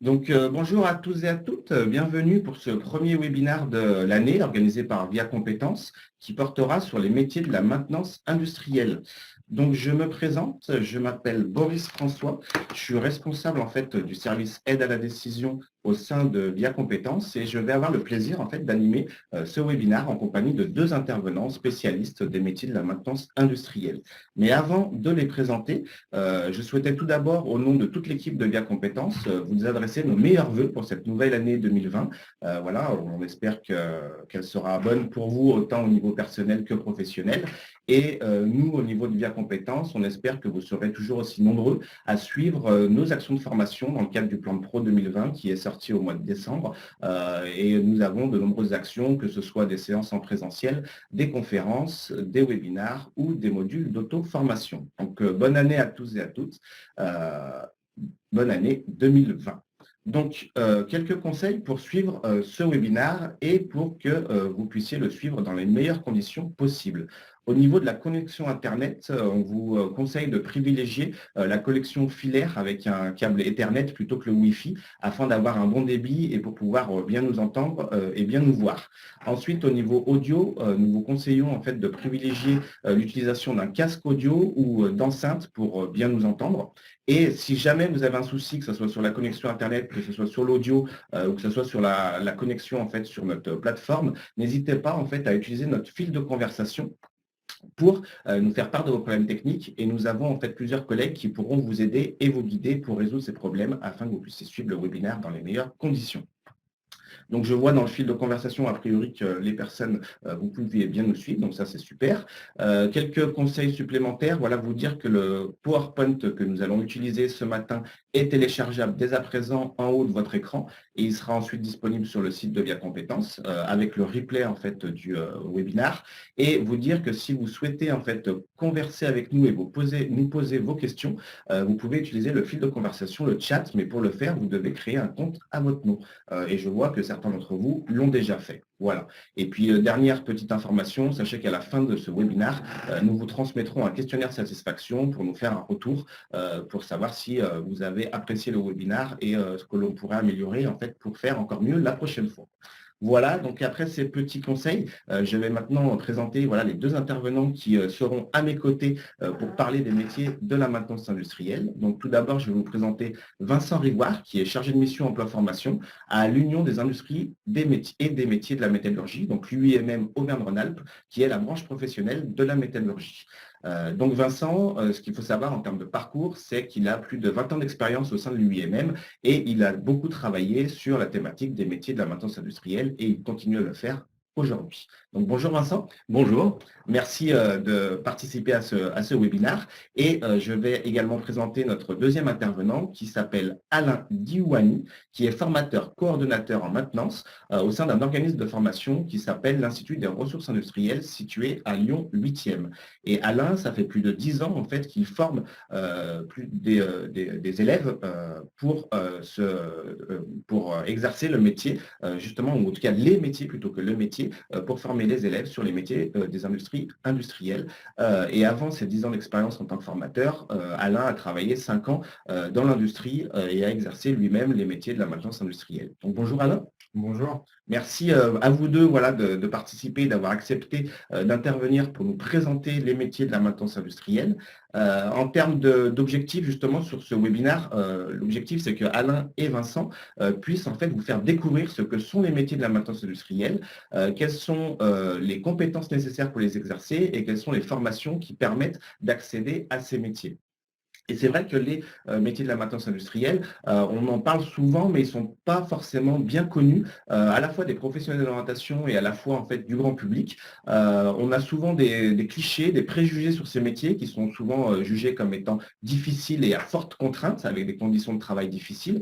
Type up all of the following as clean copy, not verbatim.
Bonjour à tous et à toutes, bienvenue pour ce premier webinaire de l'année organisé par Via Compétences qui portera sur les métiers de la maintenance industrielle. Donc, je me présente, je m'appelle Boris François, je suis responsable en fait du service aide à la décision au sein de Via Compétences et je vais avoir le plaisir en fait d'animer ce webinaire en compagnie de deux intervenants spécialistes des métiers de la maintenance industrielle. Mais avant de les présenter, je souhaitais tout d'abord, au nom de toute l'équipe de Via Compétences, vous adresser nos meilleurs voeux pour cette nouvelle année 2020. Voilà, on espère qu'elle sera bonne pour vous, autant au niveau personnel que professionnel. Et nous, au niveau de Via Compétences, on espère que vous serez toujours aussi nombreux à suivre nos actions de formation dans le cadre du plan de Pro 2020 qui est sorti au mois de décembre. Et nous avons de nombreuses actions, que ce soit des séances en présentiel, des conférences, des webinars ou des modules d'auto-formation. Donc, bonne année à tous et à toutes. Bonne année 2020. Donc, quelques conseils pour suivre ce webinaire et pour que vous puissiez le suivre dans les meilleures conditions possibles. Au niveau de la connexion Internet, on vous conseille de privilégier la connexion filaire avec un câble Ethernet plutôt que le Wi-Fi afin d'avoir un bon débit et pour pouvoir bien nous entendre et bien nous voir. Ensuite, au niveau audio, nous vous conseillons en fait de privilégier l'utilisation d'un casque audio ou d'enceinte pour bien nous entendre. Et si jamais vous avez un souci, que ce soit sur la connexion Internet, que ce soit sur l'audio ou que ce soit sur la connexion en fait sur notre plateforme, n'hésitez pas en fait à utiliser notre fil de conversation pour nous faire part de vos problèmes techniques et nous avons en fait plusieurs collègues qui pourront vous aider et vous guider pour résoudre ces problèmes afin que vous puissiez suivre le webinaire dans les meilleures conditions. Donc, je vois dans le fil de conversation, a priori, que les personnes, vous pouvez bien nous suivre, donc ça, c'est super. Quelques conseils supplémentaires, voilà, vous dire que le PowerPoint que nous allons utiliser ce matin est téléchargeable dès à présent en haut de votre écran et il sera ensuite disponible sur le site de Via Compétences avec le replay en fait du webinaire et vous dire que si vous souhaitez en fait converser avec nous et nous poser vos questions, vous pouvez utiliser le fil de conversation, le chat, mais pour le faire, vous devez créer un compte à votre nom. Et je vois que certains d'entre vous l'ont déjà fait. Voilà. Et puis, dernière petite information, sachez qu'à la fin de ce webinaire, nous vous transmettrons un questionnaire de satisfaction pour nous faire un retour pour savoir si vous avez apprécié le webinaire et ce que l'on pourrait améliorer en fait pour faire encore mieux la prochaine fois. Voilà, donc après ces petits conseils, je vais maintenant présenter voilà, les deux intervenants qui seront à mes côtés pour parler des métiers de la maintenance industrielle. Donc tout d'abord, je vais vous présenter Vincent Rivoire, qui est chargé de mission emploi-formation à l'Union des industries des métiers et des métiers de la métallurgie, donc l'UIMM Auvergne-Rhône-Alpes, qui est la branche professionnelle de la métallurgie. Donc Vincent, ce qu'il faut savoir en termes de parcours, c'est qu'il a plus de 20 ans d'expérience au sein de l'UIMM et il a beaucoup travaillé sur la thématique des métiers de la maintenance industrielle et il continue à le faire aujourd'hui. Donc bonjour Vincent. Bonjour. Merci de participer à ce webinaire et je vais également présenter notre deuxième intervenant qui s'appelle Alain Diouani, qui est formateur coordonnateur en maintenance au sein d'un organisme de formation qui s'appelle l'Institut des ressources industrielles situé à Lyon 8e. Et Alain, ça fait plus de 10 ans en fait qu'il forme des élèves pour exercer le métier, justement, ou en tout cas les métiers plutôt que le métier, pour former les élèves sur les métiers des industries industrielles. Et avant ces 10 ans d'expérience en tant que formateur, Alain a travaillé 5 ans dans l'industrie et a exercé lui-même les métiers de la maintenance industrielle. Donc bonjour Alain. Bonjour. Merci à vous deux voilà, de participer, d'avoir accepté d'intervenir pour nous présenter les métiers de la maintenance industrielle. En termes d'objectifs, justement, sur ce webinaire, l'objectif, c'est que Alain et Vincent puissent en fait vous faire découvrir ce que sont les métiers de la maintenance industrielle, quelles sont les compétences nécessaires pour les exercer et quelles sont les formations qui permettent d'accéder à ces métiers. Et c'est vrai que les métiers de la maintenance industrielle, on en parle souvent, mais ils ne sont pas forcément bien connus, à la fois des professionnels de l'orientation et à la fois en fait, du grand public. On a souvent des clichés, des préjugés sur ces métiers qui sont souvent jugés comme étant difficiles et à forte contrainte, avec des conditions de travail difficiles.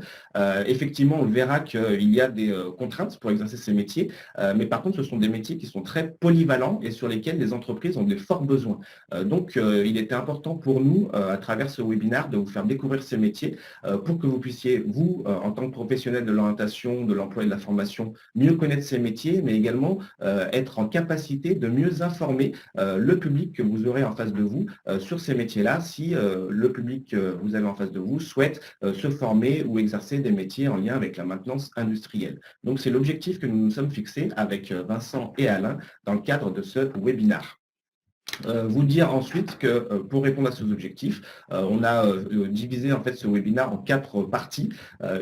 Effectivement, on verra qu'il y a des contraintes pour exercer ces métiers, mais par contre, ce sont des métiers qui sont très polyvalents et sur lesquels les entreprises ont des forts besoins. Donc, il était important pour nous, à travers ce webinaire, webinaire, de vous faire découvrir ces métiers pour que vous puissiez, vous, en tant que professionnel de l'orientation, de l'emploi et de la formation, mieux connaître ces métiers, mais également être en capacité de mieux informer le public que vous aurez en face de vous sur ces métiers-là, si le public que vous avez en face de vous souhaite se former ou exercer des métiers en lien avec la maintenance industrielle. Donc, c'est l'objectif que nous nous sommes fixés avec Vincent et Alain dans le cadre de ce webinaire. Vous dire ensuite que pour répondre à ces objectifs, on a divisé en fait ce webinaire en 4 parties.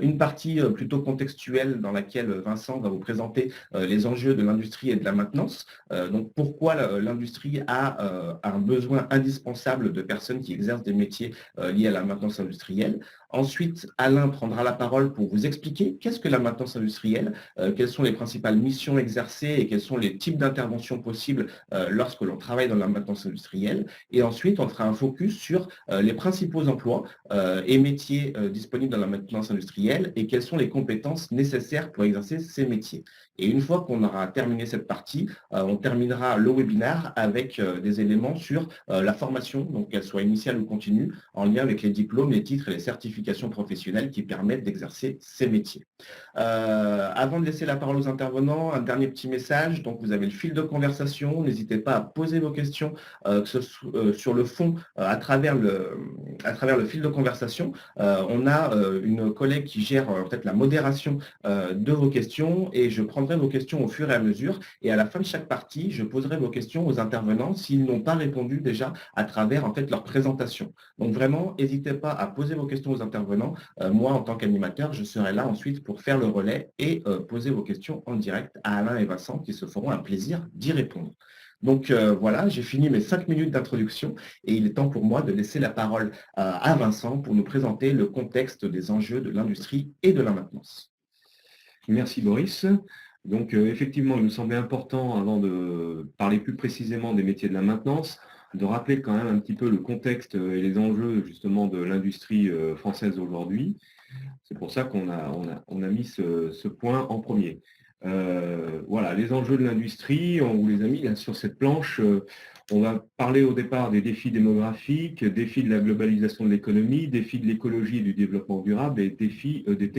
Une partie plutôt contextuelle dans laquelle Vincent va vous présenter les enjeux de l'industrie et de la maintenance. Donc pourquoi l'industrie a un besoin indispensable de personnes qui exercent des métiers liés à la maintenance industrielle. Ensuite, Alain prendra la parole pour vous expliquer qu'est-ce que la maintenance industrielle, quelles sont les principales missions exercées et quels sont les types d'interventions possibles lorsque l'on travaille dans la maintenance industrielle. Et ensuite, on fera un focus sur les principaux emplois et métiers disponibles dans la maintenance industrielle et quelles sont les compétences nécessaires pour exercer ces métiers. Et une fois qu'on aura terminé cette partie, on terminera le webinaire avec des éléments sur la formation, donc qu'elle soit initiale ou continue, en lien avec les diplômes, les titres et les certifications professionnelles qui permettent d'exercer ces métiers. Avant de laisser la parole aux intervenants, un dernier petit message. Donc, vous avez le fil de conversation. N'hésitez pas à poser vos questions sur le fond à travers le fil de conversation. On a une collègue qui gère peut-être la modération de vos questions et je prendrai vos questions au fur et à mesure. Et à la fin de chaque partie, je poserai vos questions aux intervenants s'ils n'ont pas répondu déjà à travers en fait leur présentation. Donc, vraiment, n'hésitez pas à poser vos questions aux intervenants. Moi, en tant qu'animateur, je serai là ensuite pour faire le relais et poser vos questions en direct à Alain et Vincent qui se feront un plaisir d'y répondre. Donc voilà, j'ai fini mes 5 minutes d'introduction et il est temps pour moi de laisser la parole à Vincent pour nous présenter le contexte des enjeux de l'industrie et de la maintenance. Merci Boris. Donc effectivement, il nous semblait important, avant de parler plus précisément des métiers de la maintenance, de rappeler quand même un petit peu le contexte et les enjeux justement de l'industrie française aujourd'hui. C'est pour ça qu'on a mis ce point en premier. Voilà, les enjeux de l'industrie, on vous les a mis là, sur cette planche. On va parler au départ des défis démographiques, défis de la globalisation de l'économie, défis de l'écologie et du développement durable et défis des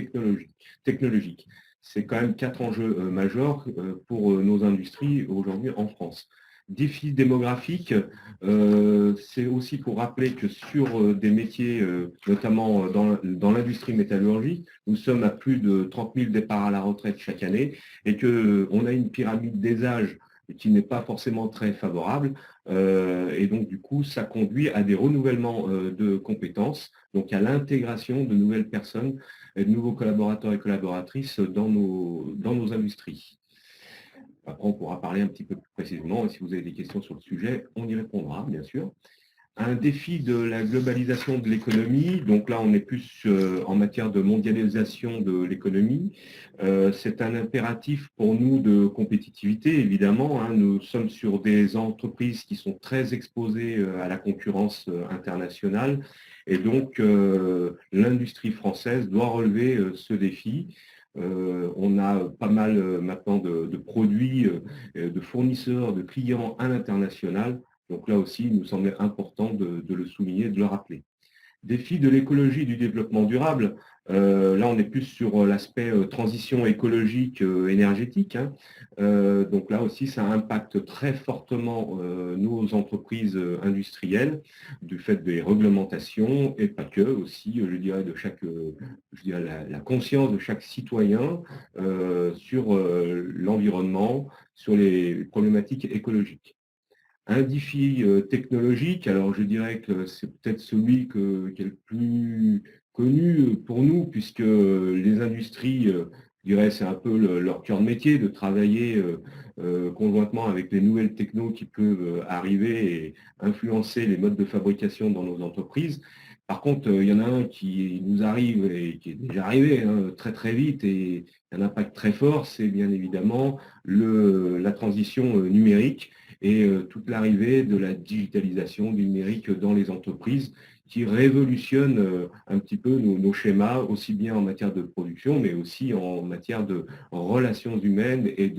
technologiques. C'est quand même 4 enjeux majeurs pour nos industries aujourd'hui en France. Défis démographiques, c'est aussi pour rappeler que sur des métiers, notamment dans l'industrie métallurgique, nous sommes à plus de 30 000 départs à la retraite chaque année et qu'on a une pyramide des âges qui n'est pas forcément très favorable. Et donc, du coup, ça conduit à des renouvellements de compétences, donc à l'intégration de nouvelles personnes, et de nouveaux collaborateurs et collaboratrices dans nos industries. Après, on pourra parler un petit peu plus précisément, et si vous avez des questions sur le sujet, on y répondra, bien sûr. Un défi de la globalisation de l'économie, donc là on est plus en matière de mondialisation de l'économie. C'est un impératif pour nous de compétitivité, évidemment. Hein. Nous sommes sur des entreprises qui sont très exposées à la concurrence internationale, et donc l'industrie française doit relever ce défi. On a pas mal maintenant de produits, de fournisseurs, de clients à l'international. Donc là aussi, il nous semblait important de le souligner, de le rappeler. Défi de l'écologie et du développement durable. Là, on est plus sur l'aspect transition écologique énergétique. Hein. Donc là aussi, ça impacte très fortement nos entreprises industrielles du fait des réglementations et pas que, aussi, je dirais, de la conscience de chaque citoyen sur l'environnement, sur les problématiques écologiques. Un défi technologique, alors je dirais que c'est peut-être celui qui est le plus connu pour nous, puisque les industries, je dirais, c'est un peu leur cœur de métier de travailler conjointement avec les nouvelles technos qui peuvent arriver et influencer les modes de fabrication dans nos entreprises. Par contre, il y en a un qui nous arrive et qui est déjà arrivé hein, très très vite et un impact très fort, c'est bien évidemment la transition numérique et toute l'arrivée de la digitalisation du numérique dans les entreprises qui révolutionne un petit peu nos schémas, aussi bien en matière de production, mais aussi en matière de relations humaines et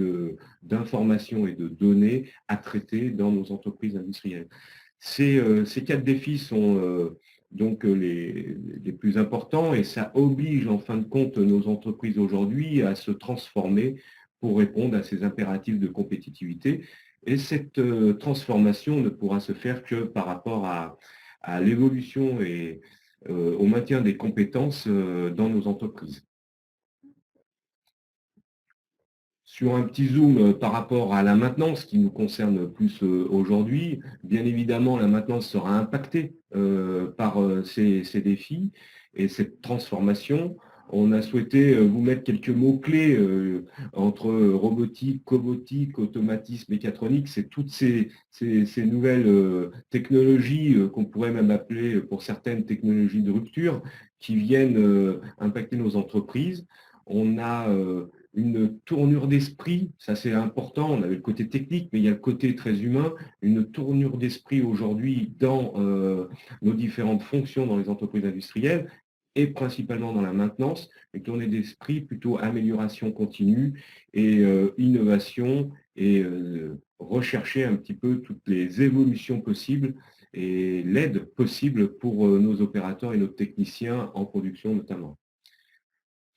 d'informations et de données à traiter dans nos entreprises industrielles. Ces 4 défis sont donc les plus importants, et ça oblige en fin de compte nos entreprises aujourd'hui à se transformer pour répondre à ces impératifs de compétitivité. Et cette transformation ne pourra se faire que par rapport à l'évolution et au maintien des compétences dans nos entreprises. Sur un petit zoom par rapport à la maintenance qui nous concerne plus aujourd'hui, bien évidemment, la maintenance sera impactée par ces défis et cette transformation. On a souhaité vous mettre quelques mots-clés entre robotique, cobotique, automatisme, mécatronique. C'est toutes ces nouvelles technologies qu'on pourrait même appeler pour certaines technologies de rupture qui viennent impacter nos entreprises. On a une tournure d'esprit, ça c'est important, on avait le côté technique, mais il y a le côté très humain, une tournure d'esprit aujourd'hui dans nos différentes fonctions dans les entreprises industrielles et principalement dans la maintenance, une tournure d'esprit plutôt amélioration continue et innovation et rechercher un petit peu toutes les évolutions possibles et l'aide possible pour nos opérateurs et nos techniciens en production notamment.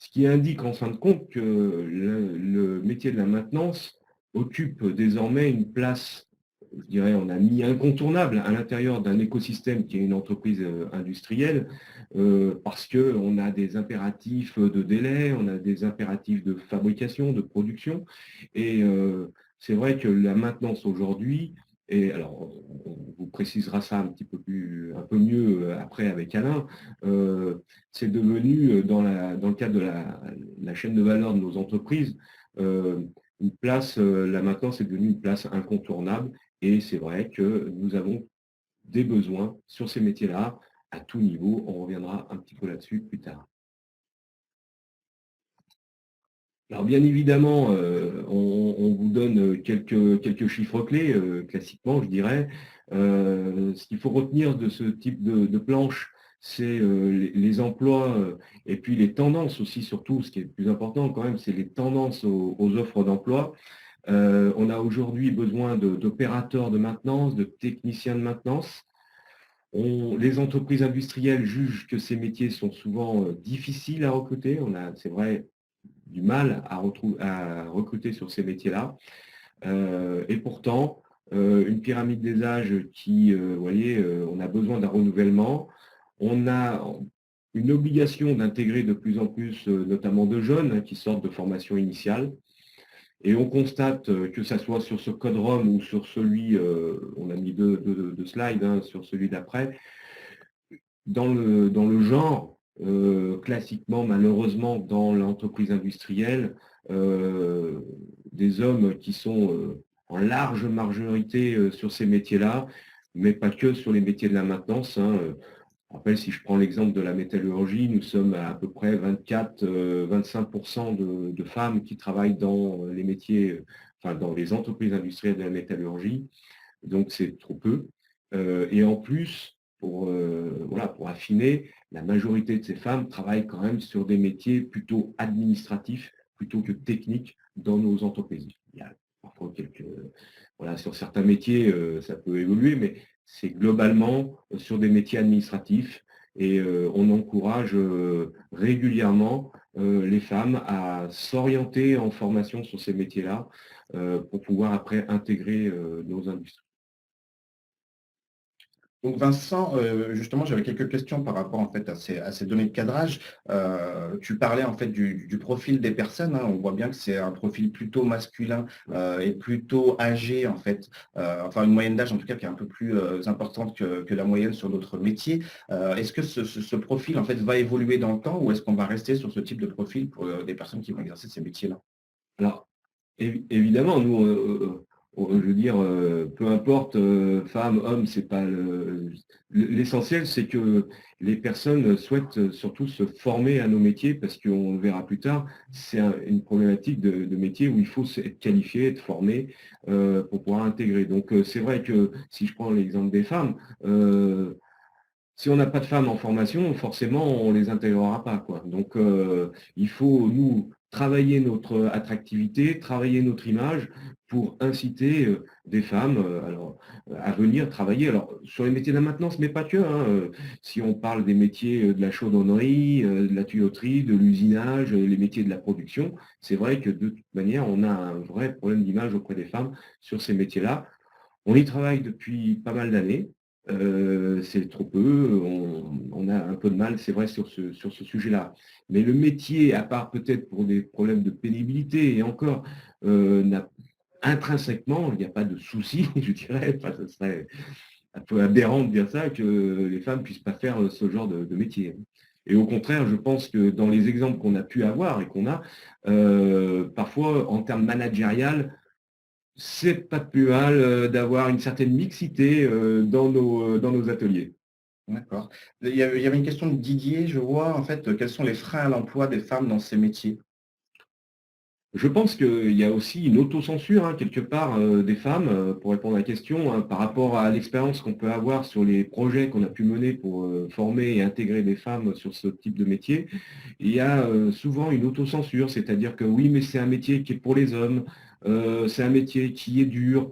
Ce qui indique en fin de compte que le métier de la maintenance occupe désormais une place, je dirais, on a mis incontournable à l'intérieur d'un écosystème qui est une entreprise industrielle, parce qu'on a des impératifs de délai, on a des impératifs de fabrication, de production, et c'est vrai que la maintenance aujourd'hui, et alors on vous précisera ça un peu mieux après avec Alain, c'est devenu, dans le cadre de la chaîne de valeur de nos entreprises, une place, la maintenance est devenue une place incontournable et c'est vrai que nous avons des besoins sur ces métiers-là à tout niveau. On reviendra un petit peu là-dessus plus tard. Alors bien évidemment, on vous donne quelques chiffres clés, classiquement, je dirais. Ce qu'il faut retenir de ce type de planche, c'est les emplois et puis les tendances aussi, surtout, ce qui est le plus important quand même, c'est les tendances aux offres d'emploi. On a aujourd'hui besoin d'opérateurs de maintenance, de techniciens de maintenance. Les entreprises industrielles jugent que ces métiers sont souvent difficiles à recruter. C'est vrai, du mal à recruter sur ces métiers-là. Et pourtant, une pyramide des âges qui, vous voyez, on a besoin d'un renouvellement. On a une obligation d'intégrer de plus en plus, notamment de jeunes qui sortent de formation initiale. Et on constate que ça soit sur ce code ROM ou sur celui, on a mis deux slides, hein, sur celui d'après, dans le genre, classiquement, malheureusement, dans l'entreprise industrielle, des hommes qui sont en large majorité sur ces métiers-là, mais pas que sur les métiers de la maintenance. Hein. Je rappelle, si je prends l'exemple de la métallurgie, nous sommes à peu près 24-25% de femmes qui travaillent dans les métiers, enfin dans les entreprises industrielles de la métallurgie, donc c'est trop peu. Et en plus, pour affiner, la majorité de ces femmes travaillent quand même sur des métiers plutôt administratifs plutôt que techniques dans nos entreprises. Il y a parfois sur certains métiers, ça peut évoluer, mais c'est globalement sur des métiers administratifs et on encourage régulièrement les femmes à s'orienter en formation sur ces métiers-là pour pouvoir après intégrer nos industries. Donc Vincent, justement, j'avais quelques questions par rapport en fait à ces données de cadrage. Tu parlais en fait du profil des personnes, hein. On voit bien que c'est un profil plutôt masculin et plutôt âgé en fait, enfin une moyenne d'âge en tout cas qui est un peu plus importante que la moyenne sur d'autres métiers. Est-ce que ce profil en fait va évoluer dans le temps ou est-ce qu'on va rester sur ce type de profil pour des personnes qui vont exercer ces métiers-là? Alors, évidemment, nous, je veux dire, peu importe, femme, homme, c'est pas l'essentiel, c'est que les personnes souhaitent surtout se former à nos métiers parce qu'on le verra plus tard, c'est une problématique de métier où il faut être qualifié, être formé pour pouvoir intégrer. Donc, c'est vrai que si je prends l'exemple des femmes, si on n'a pas de femmes en formation, forcément, on ne les intégrera pas, quoi. Donc, il faut, nous, travailler notre attractivité, travailler notre image pour inciter des femmes à venir travailler. Alors, sur les métiers de la maintenance, mais pas que. Si on parle des métiers de la chaudronnerie, de la tuyauterie, de l'usinage, les métiers de la production, c'est vrai que de toute manière, on a un vrai problème d'image auprès des femmes sur ces métiers-là. On y travaille depuis pas mal d'années. C'est trop peu, on a un peu de mal, c'est vrai, sur ce sujet-là. Mais le métier, à part peut-être pour des problèmes de pénibilité, et encore, intrinsèquement, il n'y a pas de souci, je dirais, enfin, ce serait un peu aberrant de dire ça, que les femmes ne puissent pas faire ce genre de métier. Et au contraire, je pense que dans les exemples qu'on a pu avoir et qu'on a, parfois, en termes managériels, c'est pas plus mal d'avoir une certaine mixité dans nos ateliers. D'accord. Il y avait une question de Didier, je vois, en fait, quels sont les freins à l'emploi des femmes dans ces métiers? Je pense qu'il y a aussi une autocensure, quelque part, des femmes, pour répondre à la question, par rapport à l'expérience qu'on peut avoir sur les projets qu'on a pu mener pour former et intégrer des femmes sur ce type de métier. Il y a souvent une autocensure, c'est-à-dire que oui, mais c'est un métier qui est pour les hommes, c'est un métier qui est dur,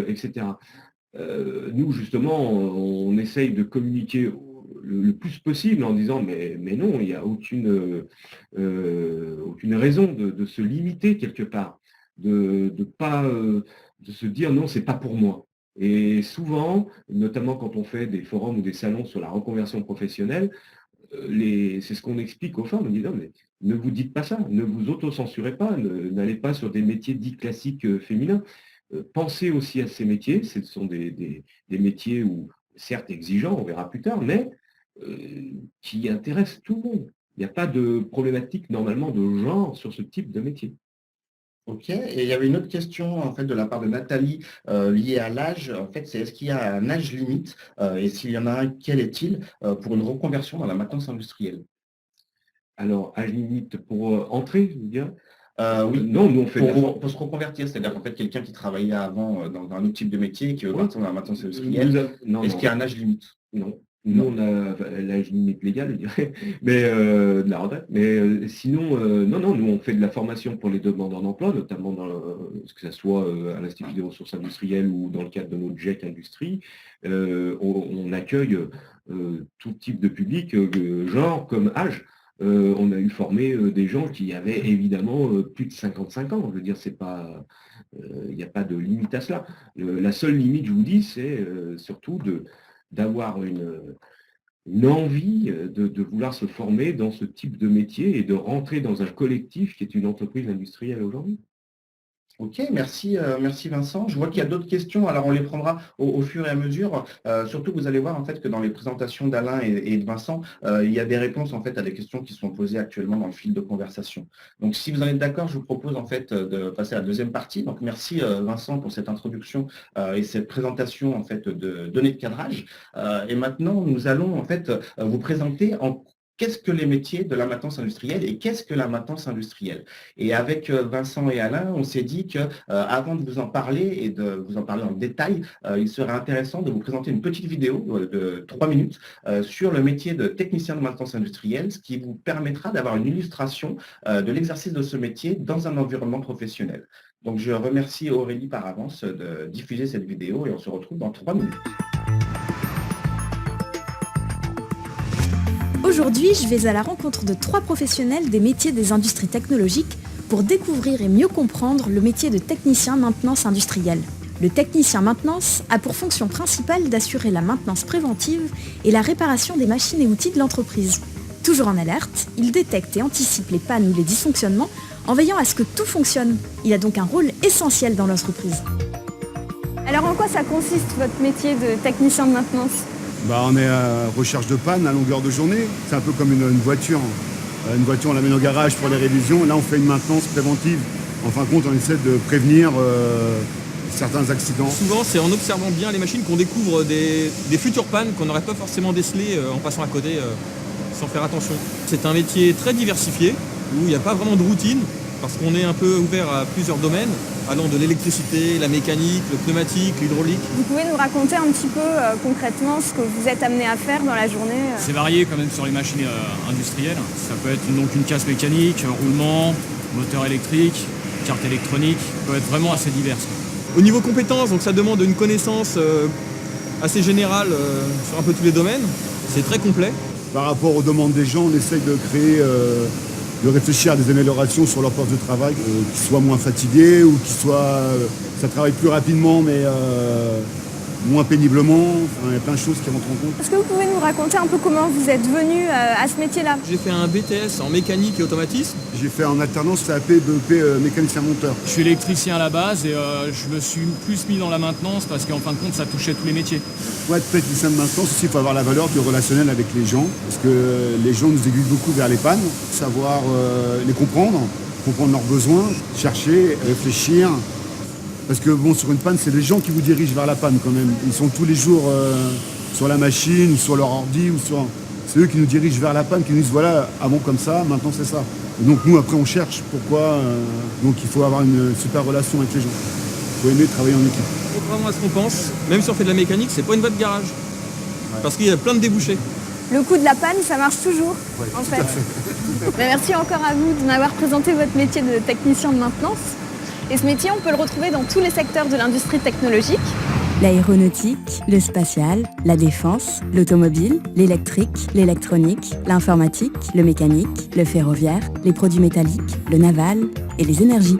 etc. Nous, justement, on essaye de communiquer le plus possible en disant mais non, il n'y a aucune raison de se limiter quelque part, de pas de se dire non, c'est pas pour moi. Et souvent, notamment quand on fait des forums ou des salons sur la reconversion professionnelle, c'est ce qu'on explique aux femmes, on dit non, mais ne vous dites pas ça, ne vous autocensurez pas, n'allez pas sur des métiers dits classiques féminins. Pensez aussi à ces métiers, ce sont des métiers où, certes exigeants, on verra plus tard, mais qui intéressent tout le monde. Il n'y a pas de problématique normalement de genre sur ce type de métier. Ok. Et il y avait une autre question en fait de la part de Nathalie liée à l'âge. En fait, c'est est-ce qu'il y a un âge limite et s'il y en a un, quel est-il pour une reconversion dans la maintenance industrielle? Alors, âge limite pour entrer, je veux dire. Oui, Non, nous on fait pour se reconvertir, c'est-à-dire qu'en fait quelqu'un qui travaillait avant dans un autre type de métier et qui veut partir dans la maintenance industrielle, est-ce qu'il y a un âge limite? Non. Nous, on a l'âge limite légal, je dirais, mais de la retraite. Mais sinon, non, nous, on fait de la formation pour les demandeurs d'emploi, notamment que ce soit à l'Institut des ressources industrielles ou dans le cadre de notre GEC Industrie. On accueille tout type de public, genre comme âge. On a eu formé des gens qui avaient évidemment plus de 55 ans. Je veux dire, c'est pas, il n'y a pas de limite à cela. La seule limite, je vous dis, c'est surtout d'avoir une envie de vouloir se former dans ce type de métier et de rentrer dans un collectif qui est une entreprise industrielle aujourd'hui. Ok, merci Vincent. Je vois qu'il y a d'autres questions, alors on les prendra au fur et à mesure. Surtout, vous allez voir en fait que dans les présentations d'Alain et de Vincent, il y a des réponses en fait à des questions qui sont posées actuellement dans le fil de conversation. Donc, si vous en êtes d'accord, je vous propose en fait de passer à la deuxième partie. Donc, merci Vincent pour cette introduction et cette présentation en fait de données de cadrage. Et maintenant, nous allons en fait vous présenter en qu'est-ce que les métiers de la maintenance industrielle et qu'est-ce que la maintenance industrielle? Et avec Vincent et Alain, on s'est dit que avant de vous en parler et de vous en parler en détail, il serait intéressant de vous présenter une petite vidéo de 3 minutes sur le métier de technicien de maintenance industrielle, ce qui vous permettra d'avoir une illustration de l'exercice de ce métier dans un environnement professionnel. Donc, je remercie Aurélie par avance de diffuser cette vidéo et on se retrouve dans 3 minutes. Aujourd'hui, je vais à la rencontre de 3 professionnels des métiers des industries technologiques pour découvrir et mieux comprendre le métier de technicien maintenance industrielle. Le technicien maintenance a pour fonction principale d'assurer la maintenance préventive et la réparation des machines et outils de l'entreprise. Toujours en alerte, il détecte et anticipe les pannes ou les dysfonctionnements en veillant à ce que tout fonctionne. Il a donc un rôle essentiel dans l'entreprise. Alors en quoi ça consiste votre métier de technicien de maintenance ? On est à recherche de panne à longueur de journée. C'est un peu comme une voiture. Une voiture, on l'amène au garage pour les révisions. Là, on fait une maintenance préventive. En fin de compte, on essaie de prévenir certains accidents. Souvent, c'est en observant bien les machines qu'on découvre des futures pannes qu'on n'aurait pas forcément décelées en passant à côté sans faire attention. C'est un métier très diversifié où il n'y a pas vraiment de routine parce qu'on est un peu ouvert à plusieurs domaines, allant de l'électricité, la mécanique, le pneumatique, l'hydraulique. Vous pouvez nous raconter un petit peu concrètement ce que vous êtes amené à faire dans la journée C'est varié quand même sur les machines industrielles. Ça peut être donc une casse mécanique, un roulement, moteur électrique, carte électronique, peut être vraiment assez divers. Au niveau compétences, donc ça demande une connaissance assez générale sur un peu tous les domaines. C'est très complet. Par rapport aux demandes des gens, on essaye de créer, de réfléchir à des améliorations sur leur poste de travail, qu'ils soient moins fatigués ou qu'ils soient, ça travaille plus rapidement mais moins péniblement. Enfin, il y a plein de choses qui rentrent en compte. Est-ce que vous pouvez nous raconter un peu comment vous êtes venu à ce métier-là? J'ai fait un BTS en mécanique et automatisme. J'ai fait en alternance CAP, BEP, mécanicien monteur. Je suis électricien à la base et je me suis plus mis dans la maintenance parce qu'en fin de compte, ça touchait tous les métiers. Pour être technicien de maintenance aussi, il faut avoir la valeur du relationnel avec les gens, parce que les gens nous aiguillent beaucoup vers les pannes, savoir les comprendre leurs besoins, chercher, réfléchir. Parce que bon, sur une panne, c'est les gens qui vous dirigent vers la panne quand même. Ils sont tous les jours sur la machine, ou sur leur ordi, c'est eux qui nous dirigent vers la panne, qui nous disent voilà, avant comme ça, maintenant c'est ça. Et donc nous, après, on cherche pourquoi. Donc il faut avoir une super relation avec les gens. Il faut aimer travailler en équipe. Contrairement à ce qu'on pense, même si on fait de la mécanique, c'est pas une voie de garage. Ouais. Parce qu'il y a plein de débouchés. Le coup de la panne, ça marche toujours, Ouais, en tout fait. à fait. Merci encore à vous de m'avoir présenté votre métier de technicien de maintenance. Et ce métier, on peut le retrouver dans tous les secteurs de l'industrie technologique. L'aéronautique, le spatial, la défense, l'automobile, l'électrique, l'électronique, l'informatique, le mécanique, le ferroviaire, les produits métalliques, le naval et les énergies.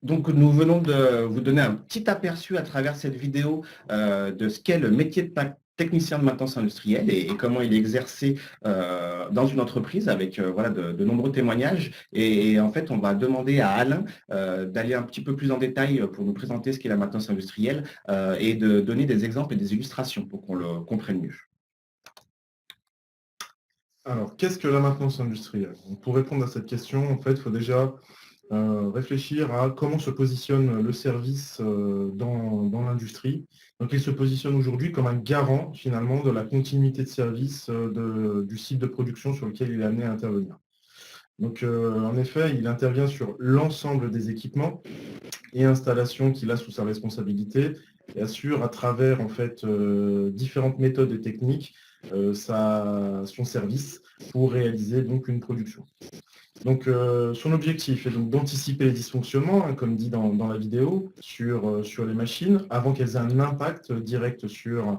Donc, nous venons de vous donner un petit aperçu à travers cette vidéo de ce qu'est le métier de technicien de maintenance industrielle et comment il est exercé dans une entreprise avec voilà, de nombreux témoignages. Et en fait, on va demander à Alain d'aller un petit peu plus en détail pour nous présenter ce qu'est la maintenance industrielle et de donner des exemples et des illustrations pour qu'on le comprenne mieux. Alors, qu'est-ce que la maintenance industrielle? Pour répondre à cette question, en fait, il faut déjà réfléchir à comment se positionne le service dans l'industrie. Donc, il se positionne aujourd'hui comme un garant, finalement, de la continuité de service du site de production sur lequel il est amené à intervenir. Donc, en effet, il intervient sur l'ensemble des équipements et installations qu'il a sous sa responsabilité et assure à travers, en fait, différentes méthodes et techniques son service pour réaliser donc une production. Donc, son objectif est donc d'anticiper les dysfonctionnements, hein, comme dit dans la vidéo, sur les machines, avant qu'elles aient un impact direct sur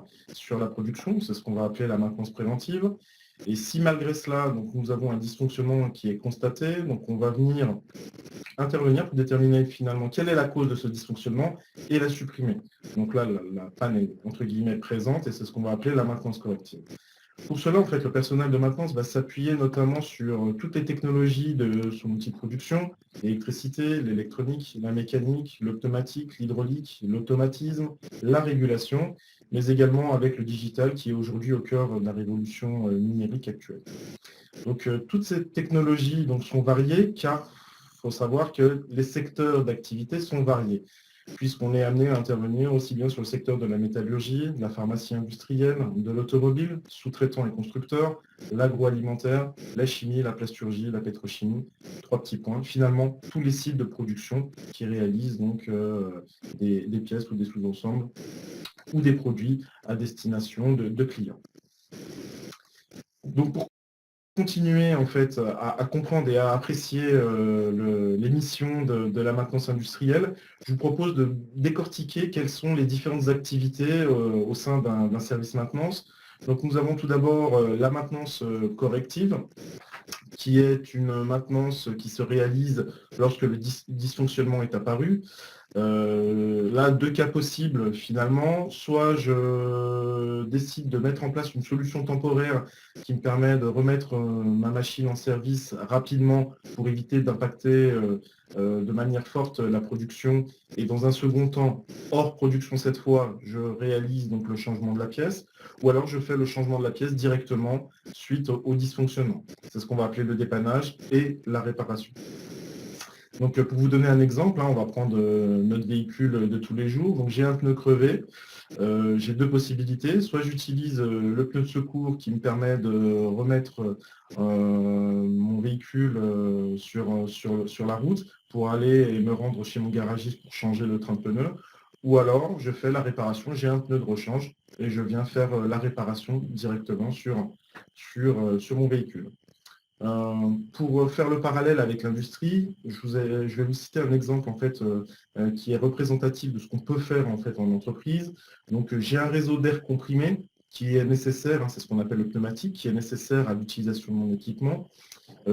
la production. C'est ce qu'on va appeler la maintenance préventive. Et si malgré cela, donc, nous avons un dysfonctionnement qui est constaté, donc on va venir intervenir pour déterminer finalement quelle est la cause de ce dysfonctionnement et la supprimer. Donc là, la panne est entre guillemets présente et c'est ce qu'on va appeler la maintenance corrective. Pour cela, en fait, le personnel de maintenance va s'appuyer notamment sur toutes les technologies de son outil de production, l'électricité, l'électronique, la mécanique, l'automatique, l'hydraulique, l'automatisme, la régulation, mais également avec le digital qui est aujourd'hui au cœur de la révolution numérique actuelle. Donc, toutes ces technologies donc, sont variées car il faut savoir que les secteurs d'activité sont variés, puisqu'on est amené à intervenir aussi bien sur le secteur de la métallurgie, de la pharmacie industrielle, de l'automobile, sous-traitants et constructeurs, l'agroalimentaire, la chimie, la plasturgie, la pétrochimie. 3 petits points. Finalement, tous les sites de production qui réalisent donc des pièces ou des sous-ensembles ou des produits à destination de clients. Donc, pour continuer en fait à comprendre et à apprécier les missions de la maintenance industrielle, je vous propose de décortiquer quelles sont les différentes activités au sein d'un service maintenance. Donc nous avons tout d'abord la maintenance corrective, qui est une maintenance qui se réalise lorsque le dysfonctionnement est apparu. Là, 2 cas possibles finalement. Soit je décide de mettre en place une solution temporaire qui me permet de remettre ma machine en service rapidement pour éviter d'impacter de manière forte la production. Et dans un second temps, hors production cette fois, je réalise donc le changement de la pièce. Ou alors je fais le changement de la pièce directement suite au dysfonctionnement. C'est ce qu'on va appeler le dépannage et la réparation. Donc pour vous donner un exemple, on va prendre notre véhicule de tous les jours. Donc j'ai un pneu crevé, j'ai deux possibilités. Soit j'utilise le pneu de secours qui me permet de remettre mon véhicule sur la route pour aller et me rendre chez mon garagiste pour changer le train de pneus. Ou alors je fais la réparation, j'ai un pneu de rechange et je viens faire la réparation directement sur mon véhicule. Pour faire le parallèle avec l'industrie, je vais vous citer un exemple en fait, qui est représentatif de ce qu'on peut faire en fait en entreprise. Donc j'ai un réseau d'air comprimé qui est nécessaire, c'est ce qu'on appelle le pneumatique, qui est nécessaire à l'utilisation de mon équipement.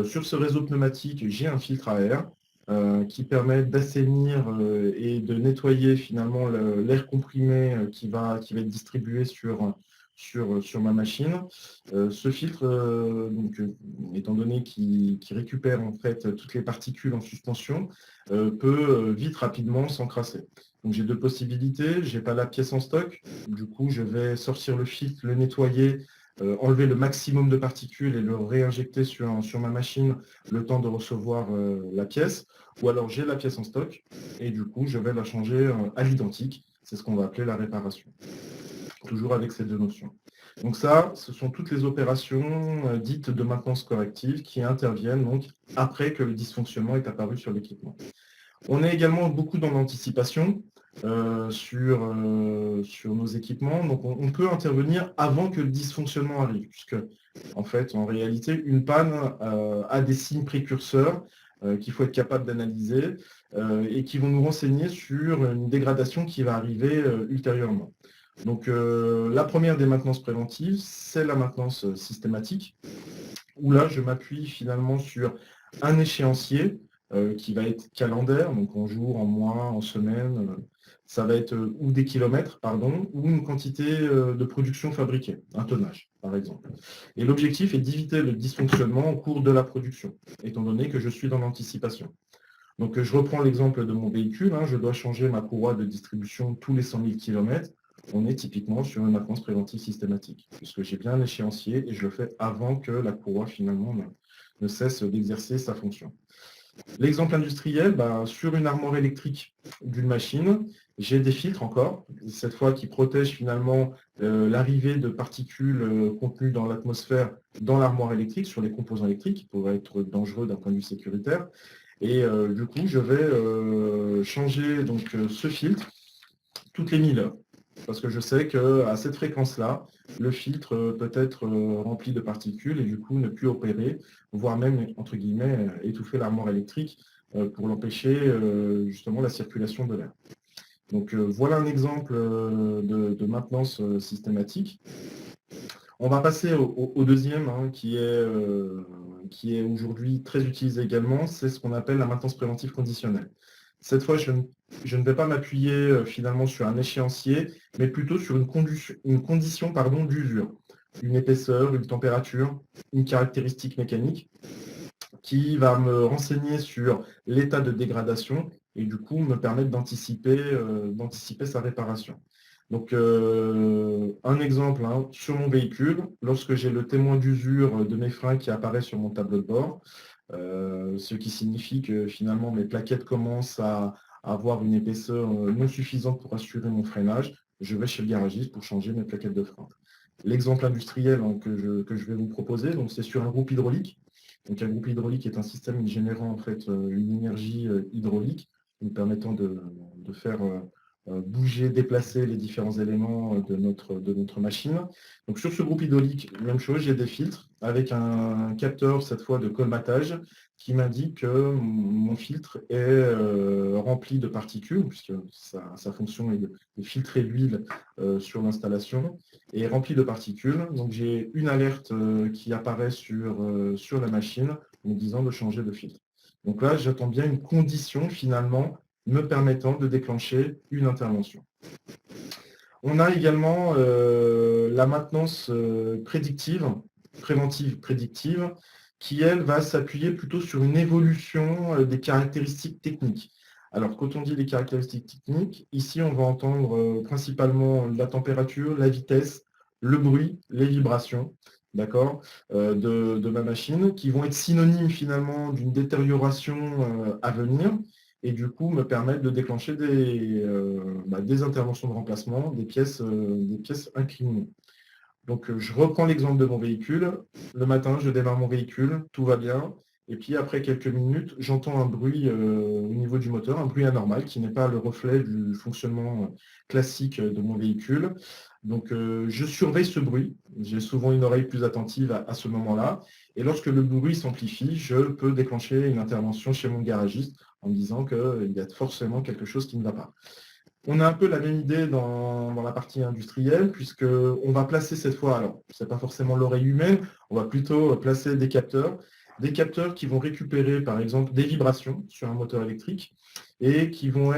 Sur ce réseau pneumatique, j'ai un filtre à air qui permet d'assainir et de nettoyer finalement l'air comprimé qui va être distribué sur ma machine. Ce filtre, étant donné qu'il récupère en fait toutes les particules en suspension, peut vite rapidement s'encrasser. Donc j'ai deux possibilités, je n'ai pas la pièce en stock, du coup je vais sortir le filtre, le nettoyer, enlever le maximum de particules et le réinjecter sur ma machine le temps de recevoir la pièce, ou alors j'ai la pièce en stock et du coup je vais la changer à l'identique, c'est ce qu'on va appeler la réparation. Toujours avec ces deux notions. Donc ça, ce sont toutes les opérations dites de maintenance corrective qui interviennent donc après que le dysfonctionnement est apparu sur l'équipement. On est également beaucoup dans l'anticipation sur nos équipements. Donc on peut intervenir avant que le dysfonctionnement arrive, puisque en fait, en réalité, une panne a des signes précurseurs qu'il faut être capable d'analyser et qui vont nous renseigner sur une dégradation qui va arriver ultérieurement. Donc la première des maintenances préventives, c'est la maintenance systématique, où là je m'appuie finalement sur un échéancier qui va être calendaire, donc en jours, en mois, en semaines, ça va être ou des kilomètres, pardon, ou une quantité de production fabriquée, un tonnage par exemple. Et l'objectif est d'éviter le dysfonctionnement au cours de la production, étant donné que je suis dans l'anticipation. Donc je reprends l'exemple de mon véhicule, je dois changer ma courroie de distribution tous les 100 000 km. On est typiquement sur une maintenance préventive systématique, puisque j'ai bien un échéancier et je le fais avant que la courroie finalement ne cesse d'exercer sa fonction. L'exemple industriel, sur une armoire électrique d'une machine, j'ai des filtres encore, cette fois qui protègent finalement l'arrivée de particules contenues dans l'atmosphère dans l'armoire électrique, sur les composants électriques, qui pourraient être dangereux d'un point de vue sécuritaire. Et du coup, je vais changer donc, ce filtre toutes les 1000 heures. Parce que je sais qu'à cette fréquence-là, le filtre peut être rempli de particules et du coup ne plus opérer, voire même, entre guillemets, étouffer l'armoire électrique pour l'empêcher justement la circulation de l'air. Donc voilà un exemple de maintenance systématique. On va passer au deuxième, qui est aujourd'hui très utilisé également, c'est ce qu'on appelle la maintenance préventive conditionnelle. Cette fois, je ne vais pas m'appuyer finalement sur un échéancier, mais plutôt sur une condition d'usure, une épaisseur, une température, une caractéristique mécanique qui va me renseigner sur l'état de dégradation et du coup me permettre d'anticiper sa réparation. Donc un exemple, sur mon véhicule, lorsque j'ai le témoin d'usure de mes freins qui apparaît sur mon tableau de bord, ce qui signifie que finalement mes plaquettes commencent à avoir une épaisseur non suffisante pour assurer mon freinage, je vais chez le garagiste pour changer mes plaquettes de frein. L'exemple industriel que je vais vous proposer, c'est sur un groupe hydraulique. Donc un groupe hydraulique est un système générant en fait une énergie hydraulique, nous permettant de faire bouger, déplacer les différents éléments de notre machine. Donc sur ce groupe hydraulique, même chose, j'ai des filtres avec un capteur, cette fois de colmatage, qui m'indique que mon filtre est rempli de particules, puisque sa fonction est de filtrer l'huile sur l'installation, et rempli de particules. Donc j'ai une alerte qui apparaît sur la machine me disant de changer de filtre. Donc là, j'attends bien une condition finalement me permettant de déclencher une intervention. On a également la maintenance préventive prédictive, qui, elle, va s'appuyer plutôt sur une évolution des caractéristiques techniques. Alors, quand on dit les caractéristiques techniques, ici, on va entendre principalement la température, la vitesse, le bruit, les vibrations. d'accord, de ma machine, qui vont être synonymes finalement d'une détérioration à venir, et du coup me permettre de déclencher des interventions de remplacement, des pièces incriminées. Donc je reprends l'exemple de mon véhicule. Le matin, je démarre mon véhicule, tout va bien. Et puis après quelques minutes, j'entends un bruit au niveau du moteur, un bruit anormal qui n'est pas le reflet du fonctionnement classique de mon véhicule. Donc je surveille ce bruit. J'ai souvent une oreille plus attentive à ce moment-là. Et lorsque le bruit s'amplifie, je peux déclencher une intervention chez mon garagiste en me disant qu'il y a forcément quelque chose qui ne va pas. On a un peu la même idée dans la partie industrielle, puisqu'on va placer cette fois, alors ce n'est pas forcément l'oreille humaine, on va plutôt placer des capteurs qui vont récupérer par exemple des vibrations sur un moteur électrique et qui vont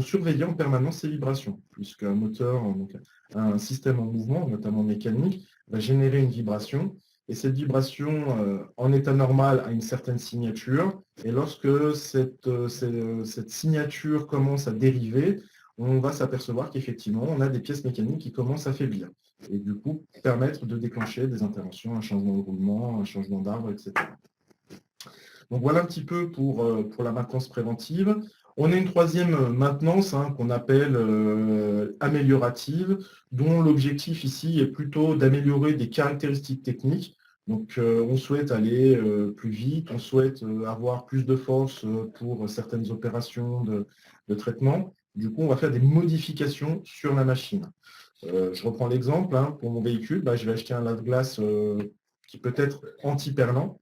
surveiller en permanence ces vibrations, puisqu'un moteur, donc un système en mouvement, notamment mécanique, va générer une vibration. Et cette vibration, en état normal, a une certaine signature. Et lorsque cette signature commence à dériver, on va s'apercevoir qu'effectivement, on a des pièces mécaniques qui commencent à faiblir. Et du coup, permettre de déclencher des interventions, un changement de roulement, un changement d'arbre, etc. Donc voilà un petit peu pour la maintenance préventive. On a une troisième maintenance qu'on appelle améliorative, dont l'objectif ici est plutôt d'améliorer des caractéristiques techniques. Donc on souhaite aller plus vite, on souhaite avoir plus de force pour certaines opérations de traitement. Du coup, on va faire des modifications sur la machine. Je reprends l'exemple, pour mon véhicule, je vais acheter un lave-glace qui peut être anti-perlant,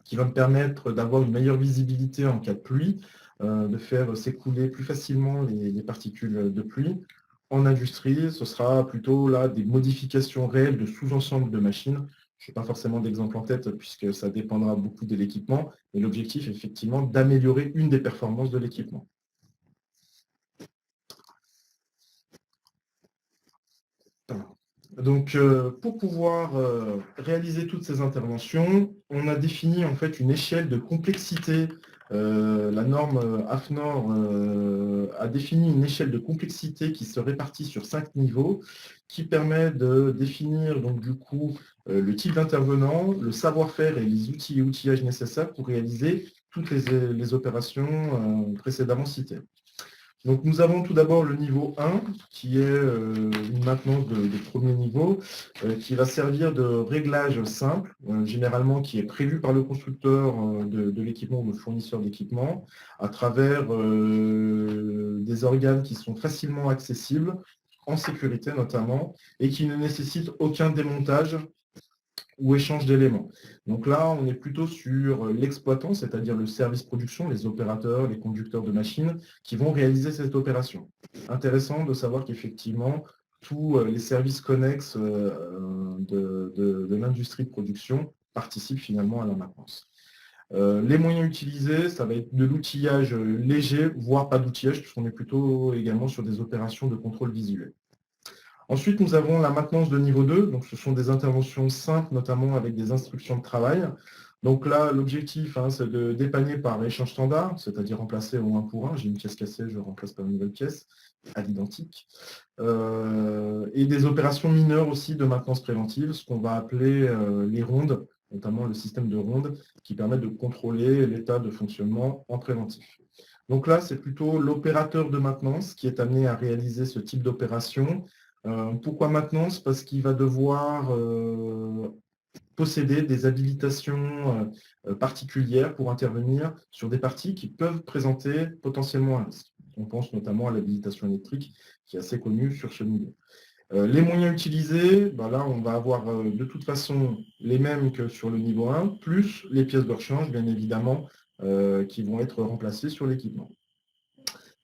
qui va me permettre d'avoir une meilleure visibilité en cas de pluie, de faire s'écouler plus facilement les particules de pluie. En industrie, ce sera plutôt là des modifications réelles de sous-ensemble de machines. Je n'ai pas forcément d'exemple en tête puisque ça dépendra beaucoup de l'équipement, mais l'objectif est effectivement d'améliorer une des performances de l'équipement. Donc, pour pouvoir réaliser toutes ces interventions, on a défini en fait une échelle de complexité. La norme AFNOR a défini une échelle de complexité qui se répartit sur 5 niveaux, qui permet de définir donc du coup le type d'intervenant, le savoir-faire et les outils et outillages nécessaires pour réaliser toutes les opérations précédemment citées. Donc nous avons tout d'abord le niveau 1, qui est une maintenance de premier niveau, qui va servir de réglage simple, généralement qui est prévu par le constructeur de l'équipement ou le fournisseur d'équipement, à travers des organes qui sont facilement accessibles, en sécurité notamment, et qui ne nécessitent aucun démontage ou échange d'éléments. Donc là, on est plutôt sur l'exploitant, c'est-à-dire le service production, les opérateurs, les conducteurs de machines, qui vont réaliser cette opération. Intéressant de savoir qu'effectivement, tous les services connexes de l'industrie de production participent finalement à la maintenance. Les moyens utilisés, ça va être de l'outillage léger, voire pas d'outillage, puisqu'on est plutôt également sur des opérations de contrôle visuel. Ensuite, nous avons la maintenance de niveau 2, donc ce sont des interventions simples, notamment avec des instructions de travail. Donc là, l'objectif, c'est de dépanner par échange standard, c'est-à-dire remplacer au 1 pour 1. J'ai une pièce cassée, je remplace par une nouvelle pièce à l'identique. Et des opérations mineures aussi de maintenance préventive, ce qu'on va appeler les rondes, notamment le système de rondes, qui permet de contrôler l'état de fonctionnement en préventif. Donc là, c'est plutôt l'opérateur de maintenance qui est amené à réaliser ce type d'opération. Pourquoi maintenance? Parce qu'il va devoir posséder des habilitations particulières pour intervenir sur des parties qui peuvent présenter potentiellement un risque. On pense notamment à l'habilitation électrique qui est assez connue sur ce niveau. Les moyens utilisés, là on va avoir de toute façon les mêmes que sur le niveau 1, plus les pièces de rechange bien évidemment qui vont être remplacées sur l'équipement.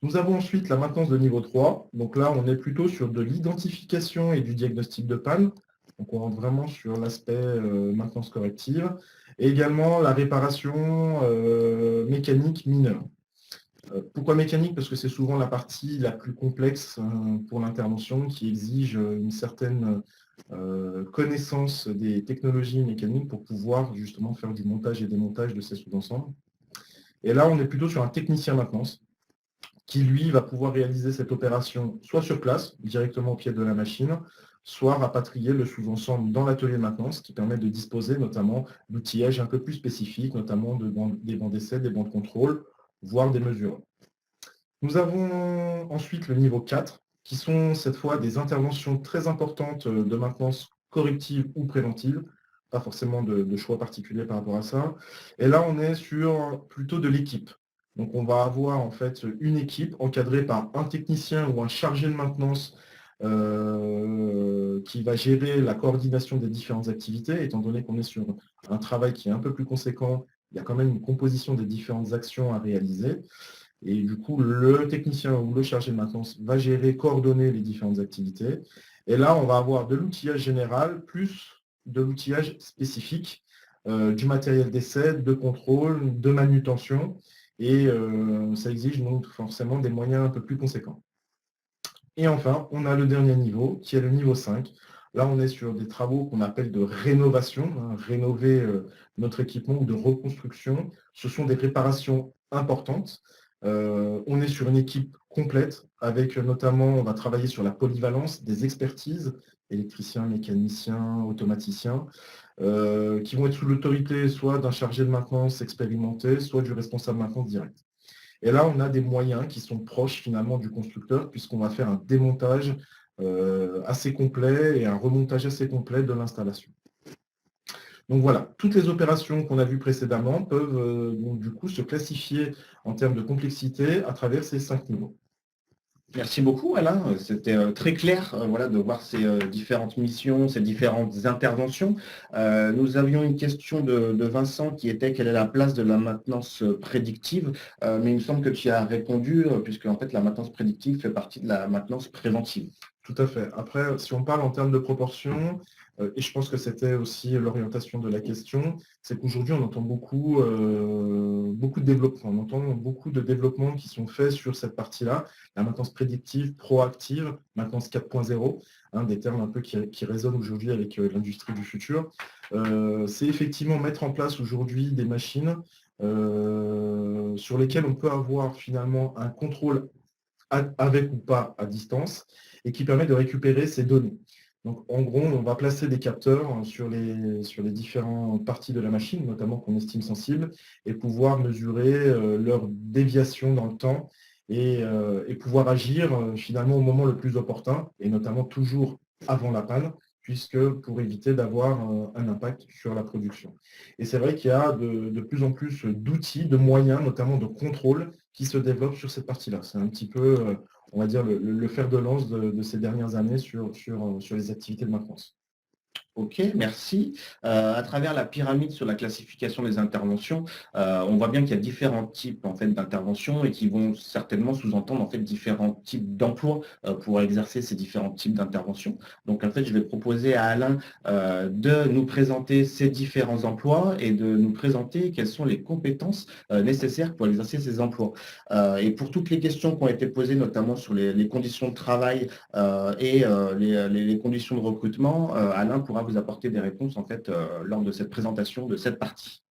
Nous avons ensuite la maintenance de niveau 3. Donc là, on est plutôt sur de l'identification et du diagnostic de panne. Donc on rentre vraiment sur l'aspect maintenance corrective. Et également la réparation mécanique mineure. Pourquoi mécanique? Parce que c'est souvent la partie la plus complexe pour l'intervention qui exige une certaine connaissance des technologies mécaniques pour pouvoir justement faire du montage et démontage de ces sous-ensembles. Et là, on est plutôt sur un technicien maintenance qui, lui, va pouvoir réaliser cette opération soit sur place, directement au pied de la machine, soit rapatrier le sous-ensemble dans l'atelier de maintenance, ce qui permet de disposer notamment d'outillages un peu plus spécifiques, notamment des bancs d'essai, des bancs de contrôle, voire des mesures. Nous avons ensuite le niveau 4, qui sont cette fois des interventions très importantes de maintenance corrective ou préventive, pas forcément de choix particulier par rapport à ça. Et là, on est sur plutôt de l'équipe. Donc, on va avoir en fait une équipe encadrée par un technicien ou un chargé de maintenance qui va gérer la coordination des différentes activités, étant donné qu'on est sur un travail qui est un peu plus conséquent, il y a quand même une composition des différentes actions à réaliser. Et du coup, le technicien ou le chargé de maintenance va gérer, coordonner les différentes activités. Et là, on va avoir de l'outillage général plus de l'outillage spécifique, du matériel d'essai, de contrôle, de manutention. Et ça exige donc forcément des moyens un peu plus conséquents. Et enfin, on a le dernier niveau, qui est le niveau 5. Là, on est sur des travaux qu'on appelle de rénovation, rénover notre équipement ou de reconstruction. Ce sont des réparations importantes. On est sur une équipe complète, avec notamment, on va travailler sur la polyvalence des expertises, électriciens, mécaniciens, automaticiens, qui vont être sous l'autorité soit d'un chargé de maintenance expérimenté, soit du responsable maintenance direct. Et là, on a des moyens qui sont proches finalement du constructeur, puisqu'on va faire un démontage assez complet et un remontage assez complet de l'installation. Donc voilà, toutes les opérations qu'on a vues précédemment peuvent donc, du coup se classifier en termes de complexité à travers ces 5 niveaux. Merci beaucoup Alain, c'était très clair voilà, de voir ces différentes missions, ces différentes interventions. Nous avions une question de Vincent qui était quelle est la place de la maintenance prédictive, mais il me semble que tu y as répondu puisque en fait la maintenance prédictive fait partie de la maintenance préventive. Tout à fait. Après, si on parle en termes de proportion, et je pense que c'était aussi l'orientation de la question, c'est qu'aujourd'hui, on entend beaucoup de développement. On entend beaucoup de développements qui sont faits sur cette partie-là, la maintenance prédictive, proactive, maintenance 4.0, des termes un peu qui résonnent aujourd'hui avec l'industrie du futur. C'est effectivement mettre en place aujourd'hui des machines sur lesquelles on peut avoir finalement un contrôle avec ou pas à distance, et qui permet de récupérer ces données. Donc en gros, on va placer des capteurs sur les différentes parties de la machine, notamment qu'on estime sensibles, et pouvoir mesurer leur déviation dans le temps et pouvoir agir finalement au moment le plus opportun, et notamment toujours avant la panne, puisque pour éviter d'avoir un impact sur la production. Et c'est vrai qu'il y a de plus en plus d'outils, de moyens, notamment de contrôle, qui se développent sur cette partie-là. C'est un petit peu, on va dire, le fer de lance de ces dernières années sur les activités de maintenance. Ok, merci. À travers la pyramide sur la classification des interventions, on voit bien qu'il y a différents types en fait, d'interventions et qui vont certainement sous-entendre en fait, différents types d'emplois pour exercer ces différents types d'interventions. Donc en fait, je vais proposer à Alain de nous présenter ces différents emplois et de nous présenter quelles sont les compétences nécessaires pour exercer ces emplois. Et pour toutes les questions qui ont été posées, notamment sur les conditions de travail et les conditions de recrutement, Alain pourra vous apporter des réponses en fait lors de cette présentation de cette partie.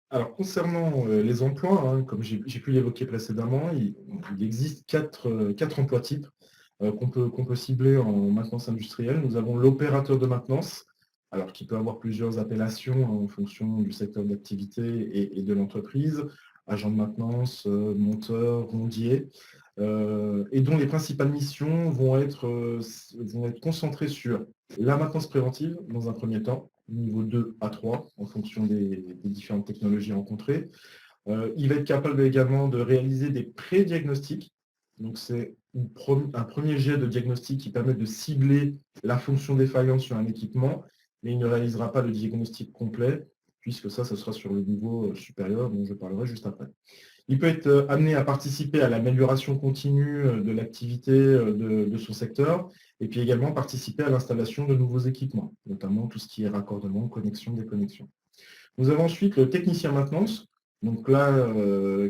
Alors concernant les emplois, comme j'ai pu l'évoquer précédemment, il existe quatre emplois types qu'on peut cibler en maintenance industrielle. Nous avons l'opérateur de maintenance, alors qui peut avoir plusieurs appellations en fonction du secteur d'activité et de l'entreprise, agent de maintenance, monteur, rondier, et dont les principales missions vont être concentrées sur la maintenance préventive dans un premier temps, niveau 2 à 3, en fonction des différentes technologies rencontrées. Il va être capable également de réaliser des pré-diagnostics. Donc c'est un premier jet de diagnostic qui permet de cibler la fonction défaillante sur un équipement, mais il ne réalisera pas le diagnostic complet, puisque ça sera sur le niveau supérieur, dont je parlerai juste après. Il peut être amené à participer à l'amélioration continue de l'activité de son secteur, et puis également participer à l'installation de nouveaux équipements, notamment tout ce qui est raccordement, connexion, déconnexion. Nous avons ensuite le technicien maintenance, donc là,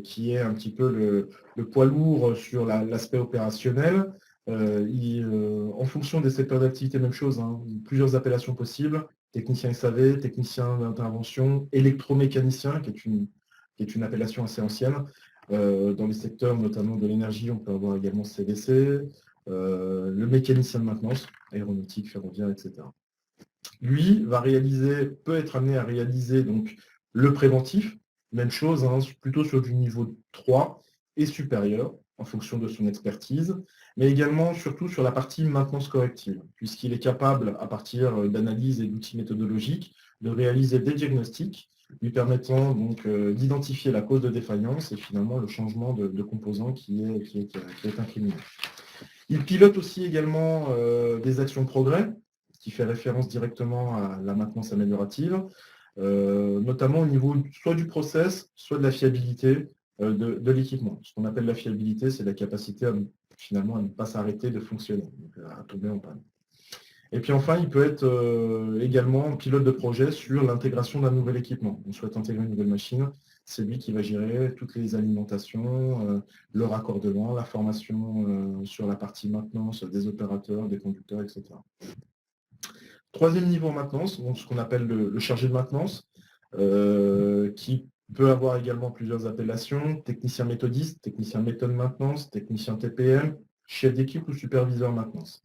qui est un petit peu le poids lourd sur l'aspect opérationnel. En fonction des secteurs d'activité, même chose, plusieurs appellations possibles, technicien SAV, technicien d'intervention, électromécanicien, qui est une appellation assez ancienne. Dans les secteurs notamment de l'énergie, on peut avoir également CDC, le mécanicien de maintenance, aéronautique, ferroviaire, etc. Lui peut être amené à réaliser donc, le préventif, même chose, hein, plutôt sur du niveau 3 et supérieur, en fonction de son expertise, mais également surtout sur la partie maintenance corrective, puisqu'il est capable, à partir d'analyses et d'outils méthodologiques, de réaliser des diagnostics, lui permettant donc d'identifier la cause de défaillance et finalement le changement de composant qui est incriminé. Il pilote aussi également des actions de progrès, qui fait référence directement à la maintenance améliorative, notamment au niveau soit du process, soit de la fiabilité de l'équipement. Ce qu'on appelle la fiabilité, c'est la capacité finalement à ne pas s'arrêter de fonctionner, donc à tomber en panne. Et puis enfin, il peut être également pilote de projet sur l'intégration d'un nouvel équipement. On souhaite intégrer une nouvelle machine, c'est lui qui va gérer toutes les alimentations, le raccordement, la formation sur la partie maintenance des opérateurs, des conducteurs, etc. Troisième niveau en maintenance, donc ce qu'on appelle le chargé de maintenance, qui peut avoir également plusieurs appellations, technicien méthodiste, technicien méthode maintenance, technicien TPM, chef d'équipe ou superviseur maintenance.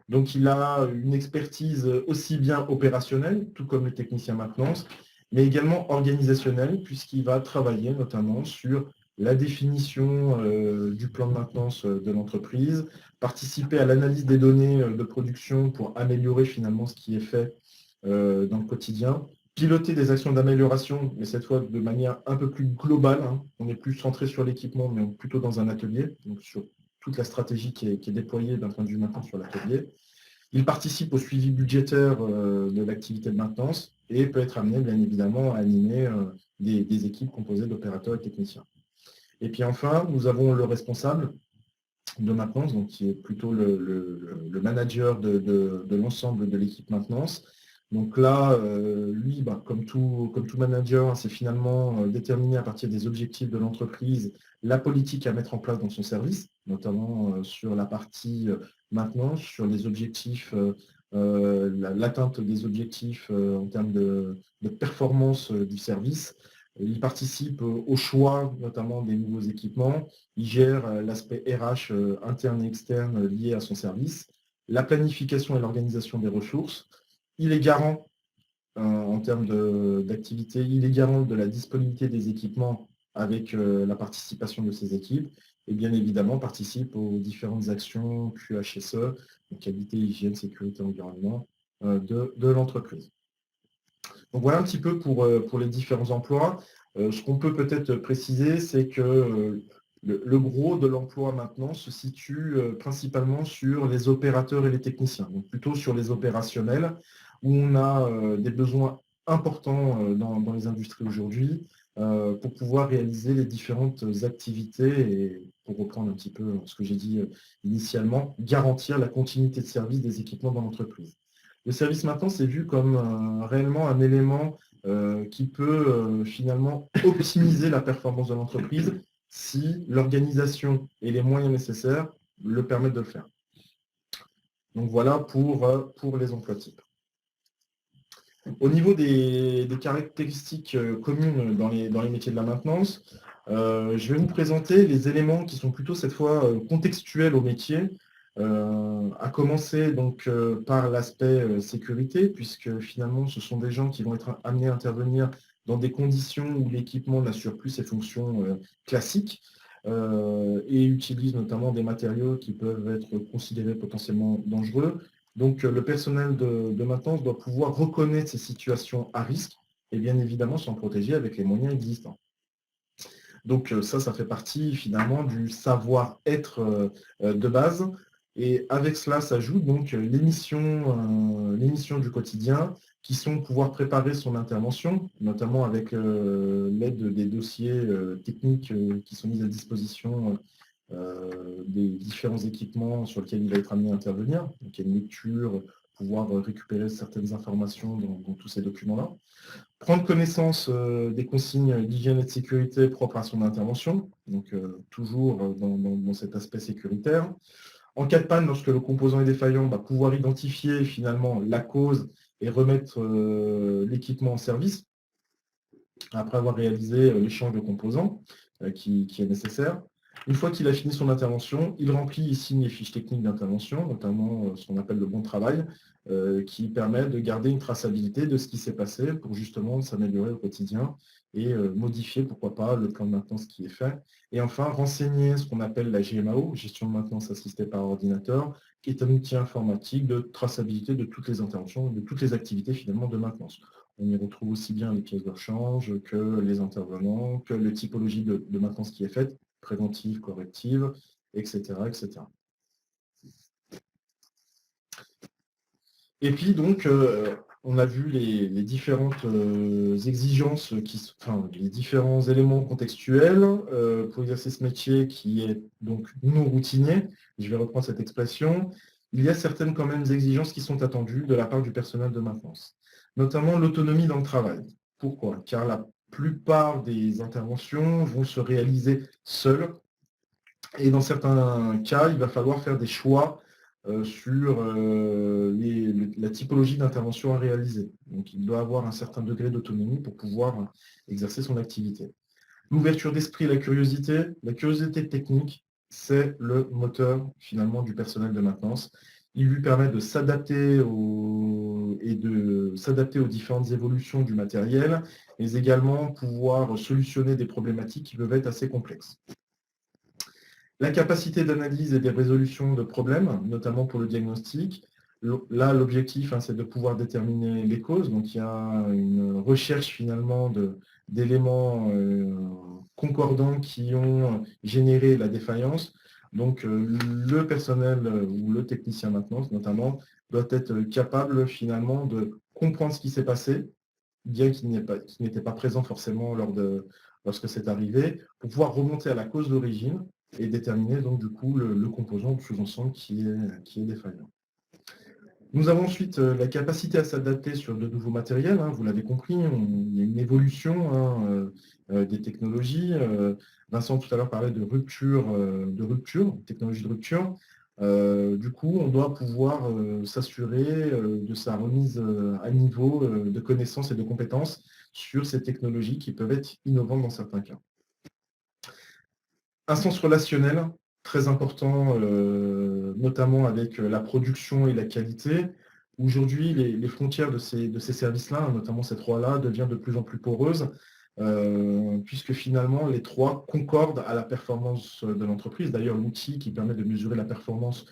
Donc il a une expertise aussi bien opérationnelle, tout comme le technicien maintenance, mais également organisationnelle, puisqu'il va travailler notamment sur la définition du plan de maintenance de l'entreprise, participer à l'analyse des données de production pour améliorer finalement ce qui est fait dans le quotidien, piloter des actions d'amélioration, mais cette fois de manière un peu plus globale. Hein. On n'est plus centré sur l'équipement, mais plutôt dans un atelier, donc sur toute la stratégie qui est déployée d'un point de vue maintenance sur l'atelier. Il participe au suivi budgétaire de l'activité de maintenance et peut être amené, bien évidemment, à animer des équipes composées d'opérateurs et techniciens. Et puis enfin, nous avons le responsable de maintenance, donc qui est plutôt le manager de l'ensemble de l'équipe maintenance. Donc là, lui, comme tout manager, c'est finalement déterminer à partir des objectifs de l'entreprise la politique à mettre en place dans son service, notamment sur la partie maintenance, sur les objectifs, l'atteinte des objectifs en termes de performance du service. Il participe au choix notamment des nouveaux équipements. Il gère l'aspect RH interne et externe lié à son service, la planification et l'organisation des ressources. Il est garant en termes d'activité, il est garant de la disponibilité des équipements avec la participation de ses équipes et bien évidemment participe aux différentes actions QHSE, donc qualité, hygiène, sécurité, environnement de l'entreprise. Donc voilà un petit peu pour les différents emplois. Ce qu'on peut peut-être préciser, c'est que le gros de l'emploi maintenant se situe principalement sur les opérateurs et les techniciens, donc plutôt sur les opérationnels, où on a des besoins importants dans les industries aujourd'hui pour pouvoir réaliser les différentes activités et, pour reprendre un petit peu ce que j'ai dit initialement, garantir la continuité de service des équipements dans l'entreprise. Le service maintenance est vu comme réellement un élément qui peut finalement optimiser la performance de l'entreprise si l'organisation et les moyens nécessaires le permettent de le faire. Donc voilà pour les emplois types. Au niveau des caractéristiques communes dans les métiers de la maintenance, je vais vous présenter les éléments qui sont plutôt cette fois contextuels au métier, à commencer donc par l'aspect sécurité, puisque finalement ce sont des gens qui vont être amenés à intervenir dans des conditions où l'équipement n'assure plus ses fonctions classiques et utilise notamment des matériaux qui peuvent être considérés potentiellement dangereux. Donc le personnel de maintenance doit pouvoir reconnaître ces situations à risque et bien évidemment s'en protéger avec les moyens existants. Donc ça fait partie finalement du savoir-être de base. Et avec cela s'ajoute donc les missions du quotidien qui sont pouvoir préparer son intervention, notamment avec l'aide des dossiers techniques qui sont mis à disposition des différents équipements sur lesquels il va être amené à intervenir. Donc il y a une lecture, pouvoir récupérer certaines informations dans tous ces documents-là. Prendre connaissance des consignes d'hygiène et de sécurité propres à son intervention, donc toujours dans cet aspect sécuritaire. En cas de panne, lorsque le composant est défaillant, pouvoir identifier finalement la cause et remettre l'équipement en service, après avoir réalisé l'échange de composants qui est nécessaire. Une fois qu'il a fini son intervention, il remplit et signe les fiches techniques d'intervention, notamment ce qu'on appelle le bon de travail, qui permet de garder une traçabilité de ce qui s'est passé pour justement s'améliorer au quotidien et modifier, pourquoi pas, le plan de maintenance qui est fait. Et enfin, renseigner ce qu'on appelle la GMAO, gestion de maintenance assistée par ordinateur, qui est un outil informatique de traçabilité de toutes les interventions, de toutes les activités finalement de maintenance. On y retrouve aussi bien les pièces de rechange que les intervenants, que les typologies de maintenance qui est faite, préventive, corrective, etc., etc. Et puis donc, on a vu les différentes exigences, les différents éléments contextuels pour exercer ce métier qui est donc non routinier. Je vais reprendre cette expression. Il y a certaines quand même exigences qui sont attendues de la part du personnel de maintenance, notamment l'autonomie dans le travail. Pourquoi? Car la plupart des interventions vont se réaliser seules et dans certains cas, il va falloir faire des choix sur la typologie d'intervention à réaliser. Donc il doit avoir un certain degré d'autonomie pour pouvoir exercer son activité. L'ouverture d'esprit, la curiosité technique, c'est le moteur finalement du personnel de maintenance. Il lui permet de s'adapter aux différentes évolutions du matériel, mais également pouvoir solutionner des problématiques qui peuvent être assez complexes. La capacité d'analyse et des résolutions de problèmes, notamment pour le diagnostic. Là, l'objectif, c'est de pouvoir déterminer les causes. Donc, il y a une recherche finalement d'éléments concordants qui ont généré la défaillance. Donc, le personnel ou le technicien maintenance, notamment, doit être capable finalement de comprendre ce qui s'est passé, bien qu'il n'était pas présent forcément lorsque c'est arrivé, pour pouvoir remonter à la cause d'origine et déterminer donc du coup le composant du sous-ensemble qui est défaillant. Nous avons ensuite la capacité à s'adapter sur de nouveaux matériels, vous l'avez compris, il y a une évolution des technologies. Vincent tout à l'heure parlait de technologie de rupture. Du coup, on doit pouvoir s'assurer de sa remise à niveau de connaissances et de compétences sur ces technologies qui peuvent être innovantes dans certains cas. Un sens relationnel, très important, notamment avec la production et la qualité. Aujourd'hui, les frontières de ces services-là, notamment ces trois-là, deviennent de plus en plus poreuses, puisque finalement, les trois concordent à la performance de l'entreprise. D'ailleurs, l'outil qui permet de mesurer la performance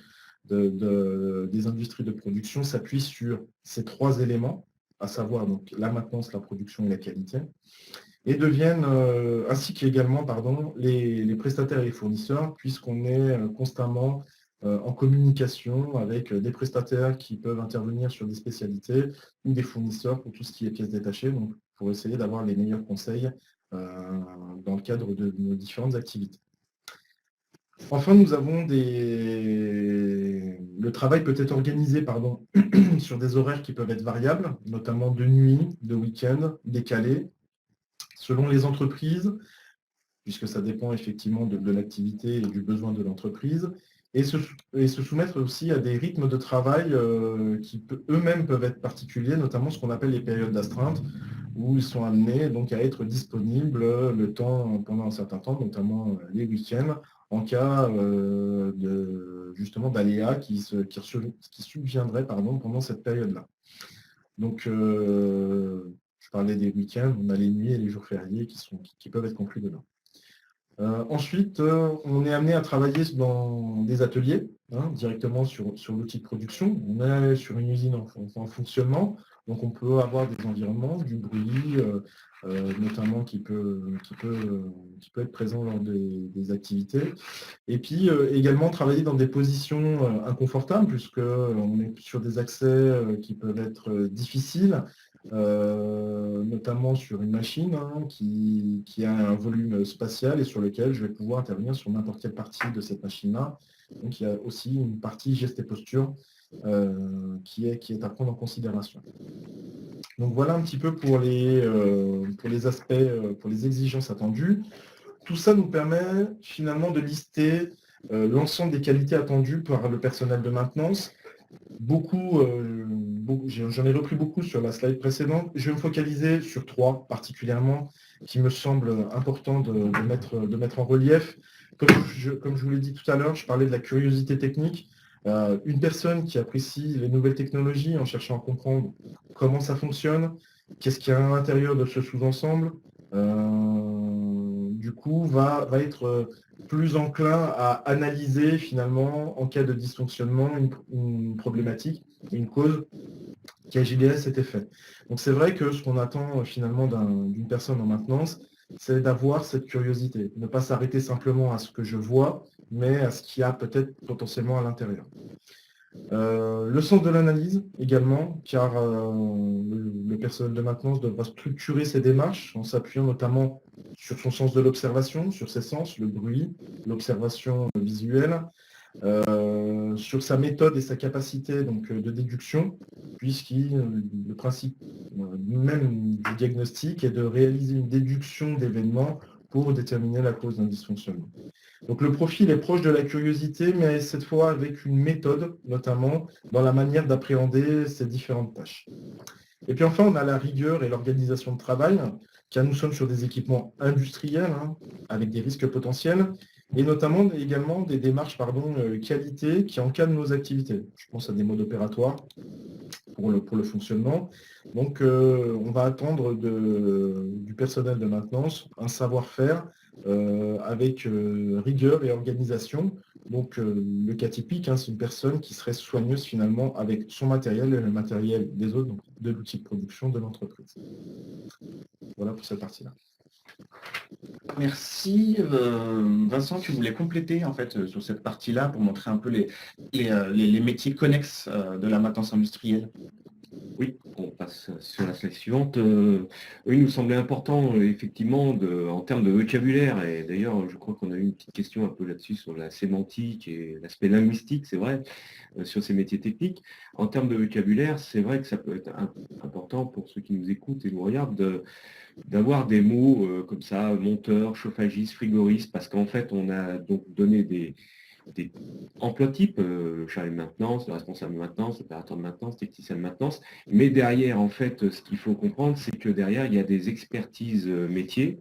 des industries de production s'appuie sur ces trois éléments, à savoir donc, la maintenance, la production et la qualité. Et deviennent, ainsi qu'également les prestataires et les fournisseurs, puisqu'on est constamment en communication avec des prestataires qui peuvent intervenir sur des spécialités ou des fournisseurs pour tout ce qui est pièces détachées, donc pour essayer d'avoir les meilleurs conseils dans le cadre de nos différentes activités. Enfin, nous avons le travail peut être organisé sur des horaires qui peuvent être variables, notamment de nuit, de week-end, décalés, selon les entreprises, puisque ça dépend effectivement de l'activité et du besoin de l'entreprise, et se soumettre aussi à des rythmes de travail qui eux-mêmes peuvent être particuliers, notamment ce qu'on appelle les périodes d'astreinte, où ils sont amenés donc à être disponibles pendant un certain temps, notamment les week-ends, en cas justement d'aléas qui subviendraient pendant cette période-là. Donc, je parlais des week-ends, on a les nuits et les jours fériés qui peuvent être compris dedans. Ensuite, on est amené à travailler dans des ateliers, directement sur l'outil de production. On est sur une usine en fonctionnement, donc on peut avoir des environnements, du bruit, notamment qui peut être présent lors des activités. Et puis également travailler dans des positions inconfortables, puisqu'on est sur des accès qui peuvent être difficiles, notamment sur une machine qui a un volume spatial et sur lequel je vais pouvoir intervenir sur n'importe quelle partie de cette machine-là. Donc il y a aussi une partie geste et posture qui est à prendre en considération. Donc voilà un petit peu pour les aspects, pour les exigences attendues. Tout ça nous permet finalement de lister l'ensemble des qualités attendues par le personnel de maintenance. J'en ai repris beaucoup sur la slide précédente. Je vais me focaliser sur trois particulièrement qui me semblent importants de mettre en relief. Comme je vous l'ai dit tout à l'heure, je parlais de la curiosité technique. Une personne qui apprécie les nouvelles technologies en cherchant à comprendre comment ça fonctionne, qu'est-ce qu'il y a à l'intérieur de ce sous-ensemble, du coup, va être plus enclin à analyser finalement, en cas de dysfonctionnement, une problématique, une cause qui a généré cet effet. Donc c'est vrai que ce qu'on attend finalement d'une personne en maintenance, c'est d'avoir cette curiosité, ne pas s'arrêter simplement à ce que je vois, mais à ce qu'il y a peut-être potentiellement à l'intérieur. Le sens de l'analyse également, car le personnel de maintenance devra structurer ses démarches en s'appuyant notamment sur son sens de l'observation, sur ses sens, le bruit, l'observation visuelle, sur sa méthode et sa capacité donc, de déduction, le principe même du diagnostic est de réaliser une déduction d'événements pour déterminer la cause d'un dysfonctionnement. Donc le profil est proche de la curiosité, mais cette fois avec une méthode, notamment dans la manière d'appréhender ces différentes tâches. Et puis enfin, on a la rigueur et l'organisation de travail, car nous sommes sur des équipements industriels, avec des risques potentiels, et notamment également des démarches qualité qui encadrent nos activités. Je pense à des modes opératoires pour le fonctionnement. Donc on va attendre du personnel de maintenance un savoir-faire avec rigueur et organisation. Donc le cas typique, c'est une personne qui serait soigneuse finalement avec son matériel et le matériel des autres, donc de l'outil de production de l'entreprise. Voilà pour cette partie-là. Merci. Vincent, tu voulais compléter en fait sur cette partie-là pour montrer un peu les métiers connexes de la maintenance industrielle. Oui, on passe sur la slide suivante. Oui, il nous semblait important, effectivement, en termes de vocabulaire, et d'ailleurs, je crois qu'on a eu une petite question un peu là-dessus sur la sémantique et l'aspect linguistique, c'est vrai, sur ces métiers techniques. En termes de vocabulaire, c'est vrai que ça peut être important pour ceux qui nous écoutent et nous regardent d'avoir des mots comme ça, monteur, chauffagiste, frigoriste, parce qu'en fait, on a donc donné des emplois types, le chargé de maintenance, le responsable de maintenance, l'opérateur de maintenance, technicien de maintenance. Mais derrière, en fait, ce qu'il faut comprendre, c'est que derrière, il y a des expertises métiers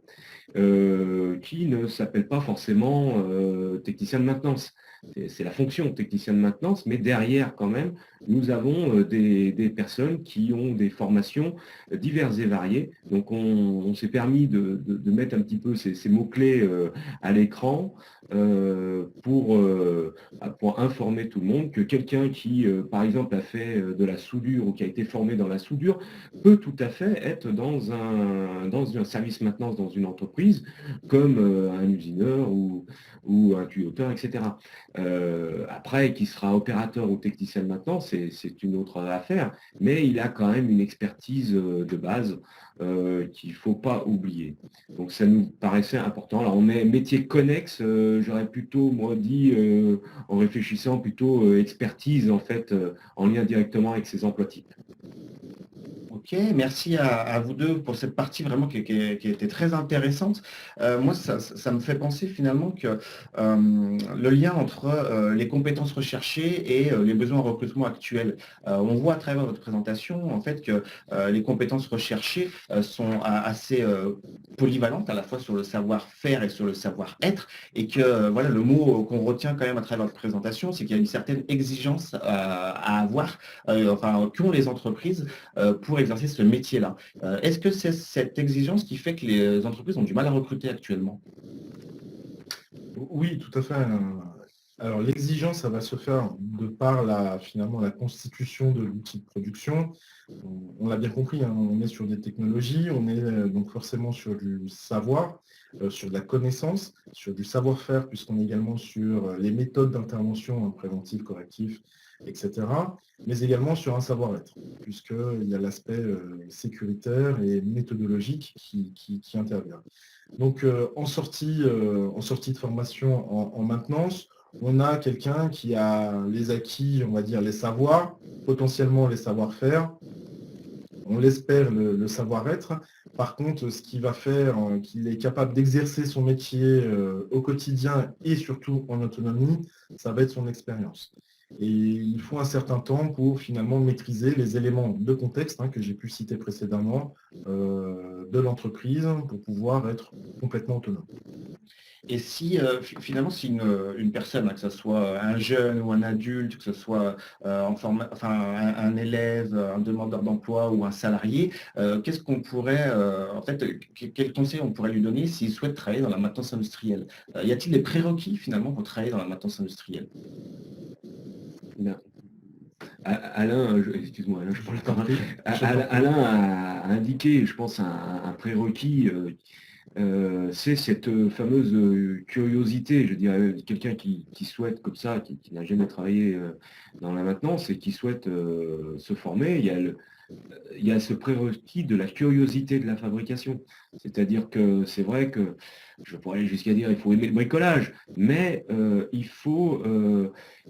qui ne s'appellent pas forcément technicien de maintenance. C'est la fonction technicien de maintenance, mais derrière, quand même, nous avons des personnes qui ont des formations diverses et variées. Donc, on s'est permis de mettre un petit peu ces mots-clés à l'écran pour informer tout le monde que quelqu'un qui, par exemple, a fait de la soudure ou qui a été formé dans la soudure peut tout à fait être dans un service maintenance dans une entreprise, comme un usineur ou un tuyauteur, etc. Après, qui sera opérateur ou technicien de maintenance, c'est une autre affaire, mais il a quand même une expertise de base qu'il ne faut pas oublier. Donc ça nous paraissait important. Alors on met métier connexe, j'aurais plutôt, moi, dit, en réfléchissant, plutôt expertise, en fait, en lien directement avec ses emplois types. Ok, merci à vous deux pour cette partie vraiment qui était très intéressante. Moi, ça me fait penser finalement que le lien entre les compétences recherchées et les besoins en recrutement actuels. On voit à travers votre présentation en fait que les compétences recherchées sont assez polyvalentes à la fois sur le savoir-faire et sur le savoir-être, et que voilà, le mot qu'on retient quand même à travers votre présentation, c'est qu'il y a une certaine exigence à avoir, qu'ont les entreprises pour exercer ce métier-là. Est-ce que c'est cette exigence qui fait que les entreprises ont du mal à recruter actuellement? Oui, tout à fait. Alors l'exigence, ça va se faire de par finalement la constitution de l'outil de production. On l'a bien compris, on est sur des technologies, on est donc forcément sur du savoir, sur de la connaissance, sur du savoir-faire, puisqu'on est également sur les méthodes d'intervention préventives, correctives, etc., mais également sur un savoir-être, puisqu'il y a l'aspect sécuritaire et méthodologique qui intervient. Donc en sortie de formation en maintenance, on a quelqu'un qui a les acquis, on va dire les savoirs, potentiellement les savoir-faire, on l'espère le savoir-être. Par contre, ce qui va faire qu'il est capable d'exercer son métier au quotidien et surtout en autonomie, ça va être son expérience. Et il faut un certain temps pour finalement maîtriser les éléments de contexte que j'ai pu citer précédemment de l'entreprise pour pouvoir être complètement autonome. Et si finalement, si une personne, hein, que ce soit un jeune ou un adulte, que ce soit un élève, un demandeur d'emploi ou un salarié, qu'est-ce qu'on pourrait, en fait, quel conseil on pourrait lui donner s'il souhaite travailler dans la maintenance industrielle? Y a-t-il des prérequis finalement pour travailler dans la maintenance industrielle? Bien. Alain, excuse-moi, Alain, je prends la parole. Alain a indiqué, je pense, un prérequis. C'est cette fameuse curiosité, je dirais, quelqu'un qui souhaite comme ça, qui n'a jamais travaillé dans la maintenance et qui souhaite se former, il y a ce prérequis de la curiosité de la fabrication. C'est-à-dire que c'est vrai que, je pourrais aller jusqu'à dire, il faut aimer le bricolage, mais il faut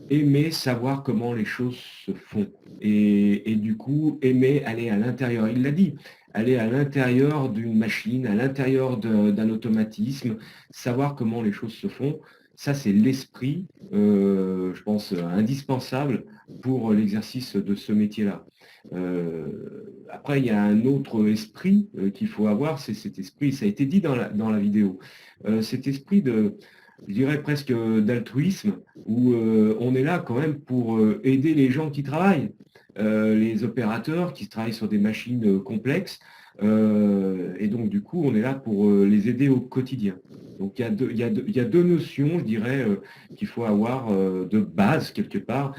aimer savoir comment les choses se font. Et du coup, aimer aller à l'intérieur. Il l'a dit, aller à l'intérieur d'une machine, à l'intérieur d'un automatisme, savoir comment les choses se font. Ça, c'est l'esprit, je pense, indispensable pour l'exercice de ce métier-là. Après, il y a un autre esprit qu'il faut avoir, c'est cet esprit, ça a été dit dans la vidéo, cet esprit de, je dirais presque d'altruisme, où on est là quand même pour aider les gens qui travaillent, les opérateurs qui travaillent sur des machines complexes, et donc du coup, on est là pour les aider au quotidien. Donc il y a deux notions, je dirais, qu'il faut avoir de base quelque part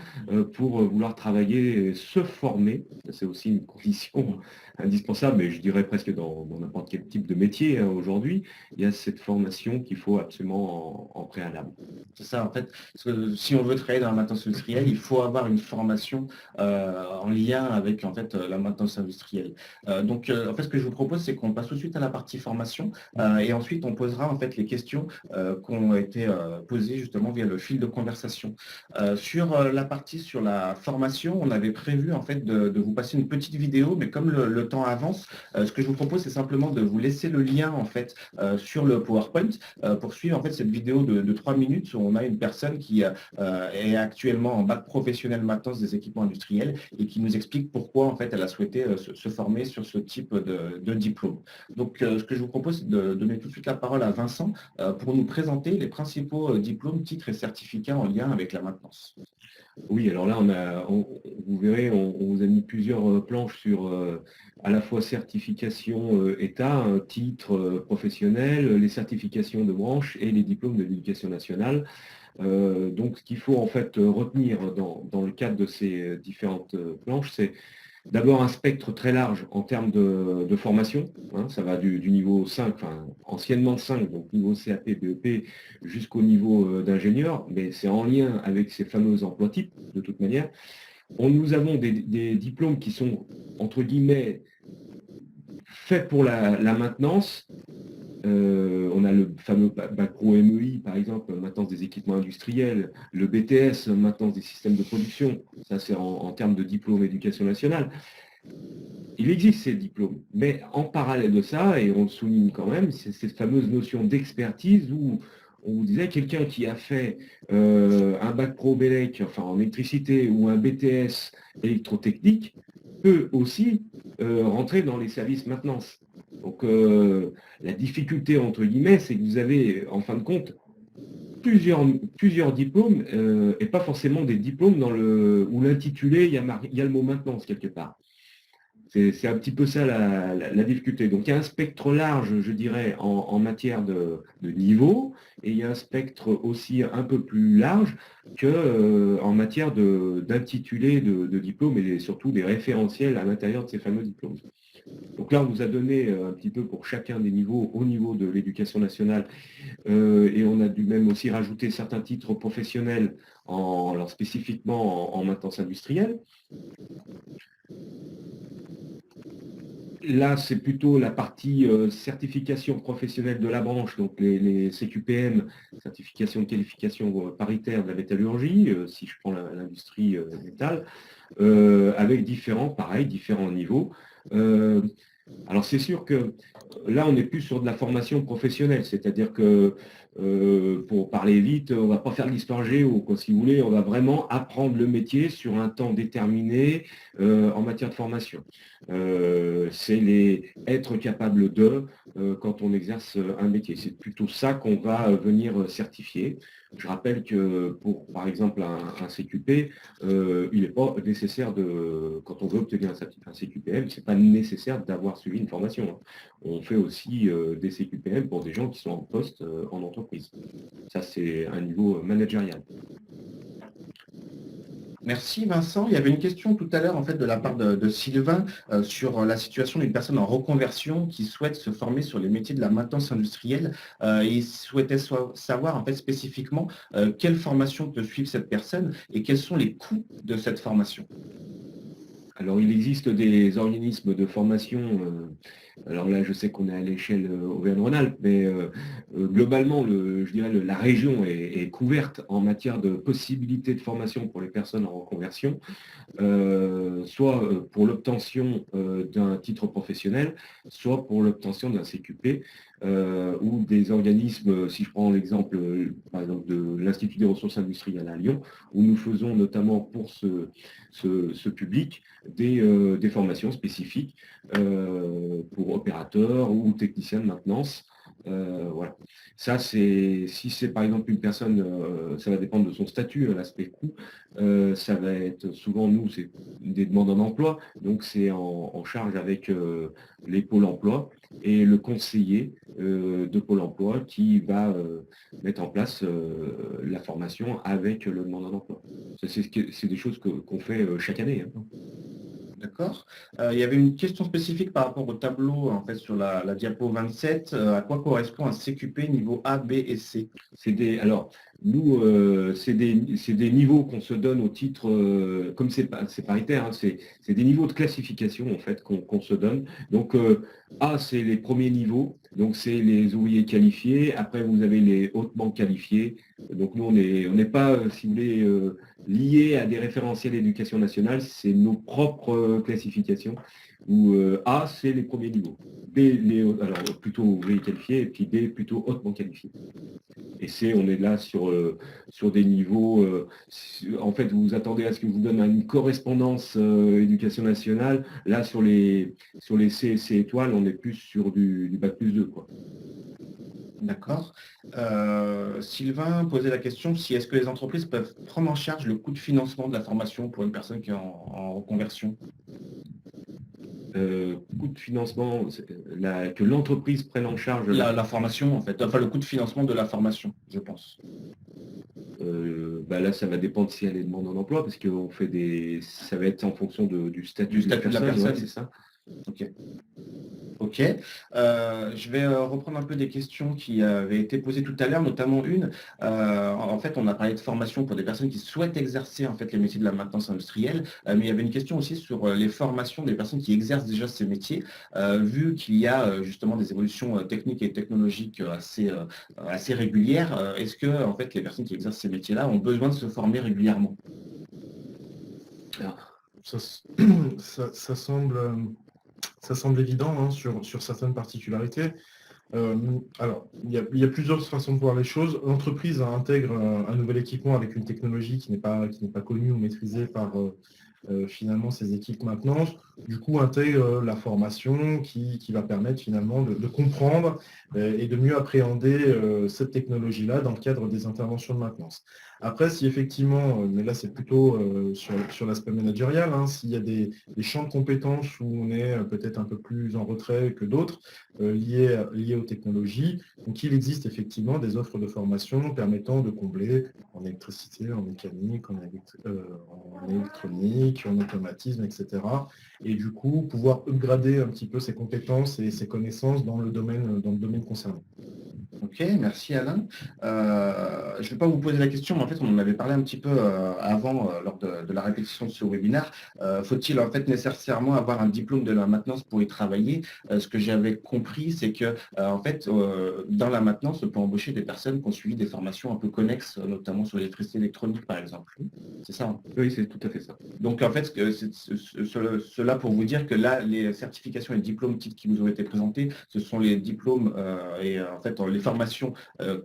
pour vouloir travailler, se former. C'est aussi une condition indispensable, mais je dirais presque dans n'importe quel type de métier aujourd'hui. Il y a cette formation qu'il faut absolument en préalable. C'est ça, en fait, parce que si on veut travailler dans la maintenance industrielle, il faut avoir une formation en lien avec en fait, la maintenance industrielle. Donc, en fait, ce que je vous propose, c'est qu'on passe tout de suite à la partie formation et ensuite, on posera en fait les questions qui ont été posées justement via le fil de conversation. Sur la partie sur la formation, on avait prévu en fait de vous passer une petite vidéo, mais comme le temps avance, ce que je vous propose, c'est simplement de vous laisser le lien en fait sur le PowerPoint pour suivre en fait cette vidéo de 3 minutes où on a une personne qui est actuellement en bac professionnel maintenance des équipements industriels et qui nous explique pourquoi en fait elle a souhaité se former sur ce type de diplôme. Donc ce que je vous propose, c'est de donner tout de suite la parole à Vincent pour nous présenter les principaux diplômes, titres et certificats en lien avec la maintenance. Oui, alors là, vous verrez, on vous a mis plusieurs planches sur à la fois certification État, titre professionnel, les certifications de branche et les diplômes de l'éducation nationale. Donc, ce qu'il faut en fait retenir dans le cadre de ces différentes planches, c'est d'abord un spectre très large en termes de formation, hein, ça va du niveau 5, enfin anciennement 5, donc niveau CAP, BEP, jusqu'au niveau d'ingénieur, mais c'est en lien avec ces fameux emplois types, de toute manière. Nous avons des diplômes qui sont, entre guillemets, faits pour la maintenance. On a le fameux bac pro MEI, par exemple, maintenance des équipements industriels, le BTS, maintenance des systèmes de production, ça c'est en termes de diplôme éducation nationale. Il existe ces diplômes, mais en parallèle de ça, et on le souligne quand même, c'est cette fameuse notion d'expertise où on vous disait quelqu'un qui a fait un bac pro BELEC, enfin en électricité, ou un BTS électrotechnique, peut aussi rentrer dans les services maintenance. Donc la difficulté, entre guillemets, c'est que vous avez, en fin de compte, plusieurs diplômes, et pas forcément des diplômes où l'intitulé, il y a le mot maintenance quelque part. C'est un petit peu ça la difficulté. Donc il y a un spectre large, je dirais, en matière de niveau, et il y a un spectre aussi un peu plus large en matière d'intitulé de diplôme et surtout des référentiels à l'intérieur de ces fameux diplômes. Donc là, on vous a donné un petit peu pour chacun des niveaux au niveau de l'éducation nationale, et on a dû même aussi rajouter certains titres professionnels, alors spécifiquement en maintenance industrielle. Là, c'est plutôt la partie certification professionnelle de la branche, donc les CQPM, certification de qualification paritaire de la métallurgie, si je prends l'industrie métal, avec différents niveaux. Alors c'est sûr que là, on n'est plus sur de la formation professionnelle, c'est-à-dire que pour parler vite, on ne va pas faire de l'histoire géo, quoi, si vous voulez, on va vraiment apprendre le métier sur un temps déterminé en matière de formation. C'est être capable de quand on exerce un métier. C'est plutôt ça qu'on va venir certifier. Je rappelle que pour, par exemple, un CQP, il n'est pas nécessaire quand on veut obtenir un CQPM, c'est pas nécessaire d'avoir suivi une formation, hein. On fait aussi des CQPM pour des gens qui sont en poste en entreprise. Ça, c'est un niveau managérial. Merci Vincent. Il y avait une question tout à l'heure en fait de la part de Sylvain sur la situation d'une personne en reconversion qui souhaite se former sur les métiers de la maintenance industrielle. Il souhaitait savoir en fait spécifiquement quelle formation peut suivre cette personne et quels sont les coûts de cette formation. Alors, il existe des organismes de formation, alors là, je sais qu'on est à l'échelle Auvergne-Rhône-Alpes, mais globalement, je dirais la région est couverte en matière de possibilités de formation pour les personnes en reconversion, soit pour l'obtention d'un titre professionnel, soit pour l'obtention d'un CQP, ou des organismes, si je prends l'exemple, par exemple, de l'Institut des ressources industrielles à Lyon, où nous faisons notamment pour ce public des formations spécifiques pour opérateurs ou techniciens de maintenance. Voilà. Ça, si c'est par exemple une personne, ça va dépendre de son statut, l'aspect coût. Ça va être souvent, nous, c'est des demandeurs d'emploi, donc c'est en charge avec les pôles emploi et le conseiller de Pôle emploi qui va mettre en place la formation avec le demandeur d'emploi. C'est des choses qu'on fait chaque année, hein. D'accord. Il y avait une question spécifique par rapport au tableau en fait, sur la diapo 27. À quoi correspond un CQP niveau A, B et C? Alors, nous, c'est des niveaux qu'on se donne au titre, comme c'est paritaire, hein, c'est des niveaux de classification en fait qu'on se donne. Donc, A, c'est les premiers niveaux, donc c'est les ouvriers qualifiés. Après, vous avez les hautement qualifiés. Donc, nous, on n'est pas, si vous voulez, liés à des référentiels d'éducation nationale, c'est nos propres classifications. Où A, c'est les premiers niveaux. B, alors plutôt ouvriers qualifiés, et puis B, plutôt hautement qualifiés. Et C, on est là sur des niveaux, en fait, vous vous attendez à ce que je vous donne une correspondance éducation nationale. Là, sur les C et C étoiles, on est plus sur du bac plus 2, quoi. D'accord. Sylvain posait la question si est-ce que les entreprises peuvent prendre en charge le coût de financement de la formation pour une personne qui est en reconversion? Coût de financement, que l'entreprise prenne en charge la formation, en fait. Enfin, le coût de financement de la formation, je pense. Là, ça va dépendre si elle est demandeur d'emploi, parce que ça va être en fonction du statut de la personne. Ouais, c'est ça. Ok. Je vais reprendre un peu des questions qui avaient été posées tout à l'heure, notamment une. En fait, on a parlé de formation pour des personnes qui souhaitent exercer en fait les métiers de la maintenance industrielle, mais il y avait une question aussi sur les formations des personnes qui exercent déjà ces métiers, vu qu'il y a justement des évolutions techniques et technologiques assez régulières. Est-ce que en fait les personnes qui exercent ces métiers-là ont besoin de se former régulièrement? Ça semble évident, hein, sur certaines particularités. Alors, il y a plusieurs façons de voir les choses. L'entreprise intègre un nouvel équipement avec une technologie qui n'est pas connue ou maîtrisée par finalement ces équipes maintenance. Du coup, intègre la formation qui va permettre finalement de comprendre et de mieux appréhender cette technologie-là dans le cadre des interventions de maintenance. Après, si effectivement, mais là c'est plutôt sur l'aspect managérial, hein, s'il y a des champs de compétences où on est peut-être un peu plus en retrait que d'autres liés aux technologies, donc il existe effectivement des offres de formation permettant de combler en électricité, en mécanique, en électronique, en automatisme, etc. Et du coup, pouvoir upgrader un petit peu ses compétences et ses connaissances dans le domaine concerné. Ok, merci Alain. je ne vais pas vous poser la question, mais en fait, on en avait parlé un petit peu avant, lors de la répétition de ce webinaire. Faut-il en fait nécessairement avoir un diplôme de la maintenance pour y travailler? Ce que j'avais compris, c'est que en fait, dans la maintenance, on peut embaucher des personnes qui ont suivi des formations un peu connexes, notamment sur l'électricité électronique, par exemple. C'est ça, hein? Oui, c'est tout à fait ça. Donc en fait, cela pour vous dire que là, les certifications et diplômes types qui vous ont été présentés, ce sont les diplômes et en fait les formations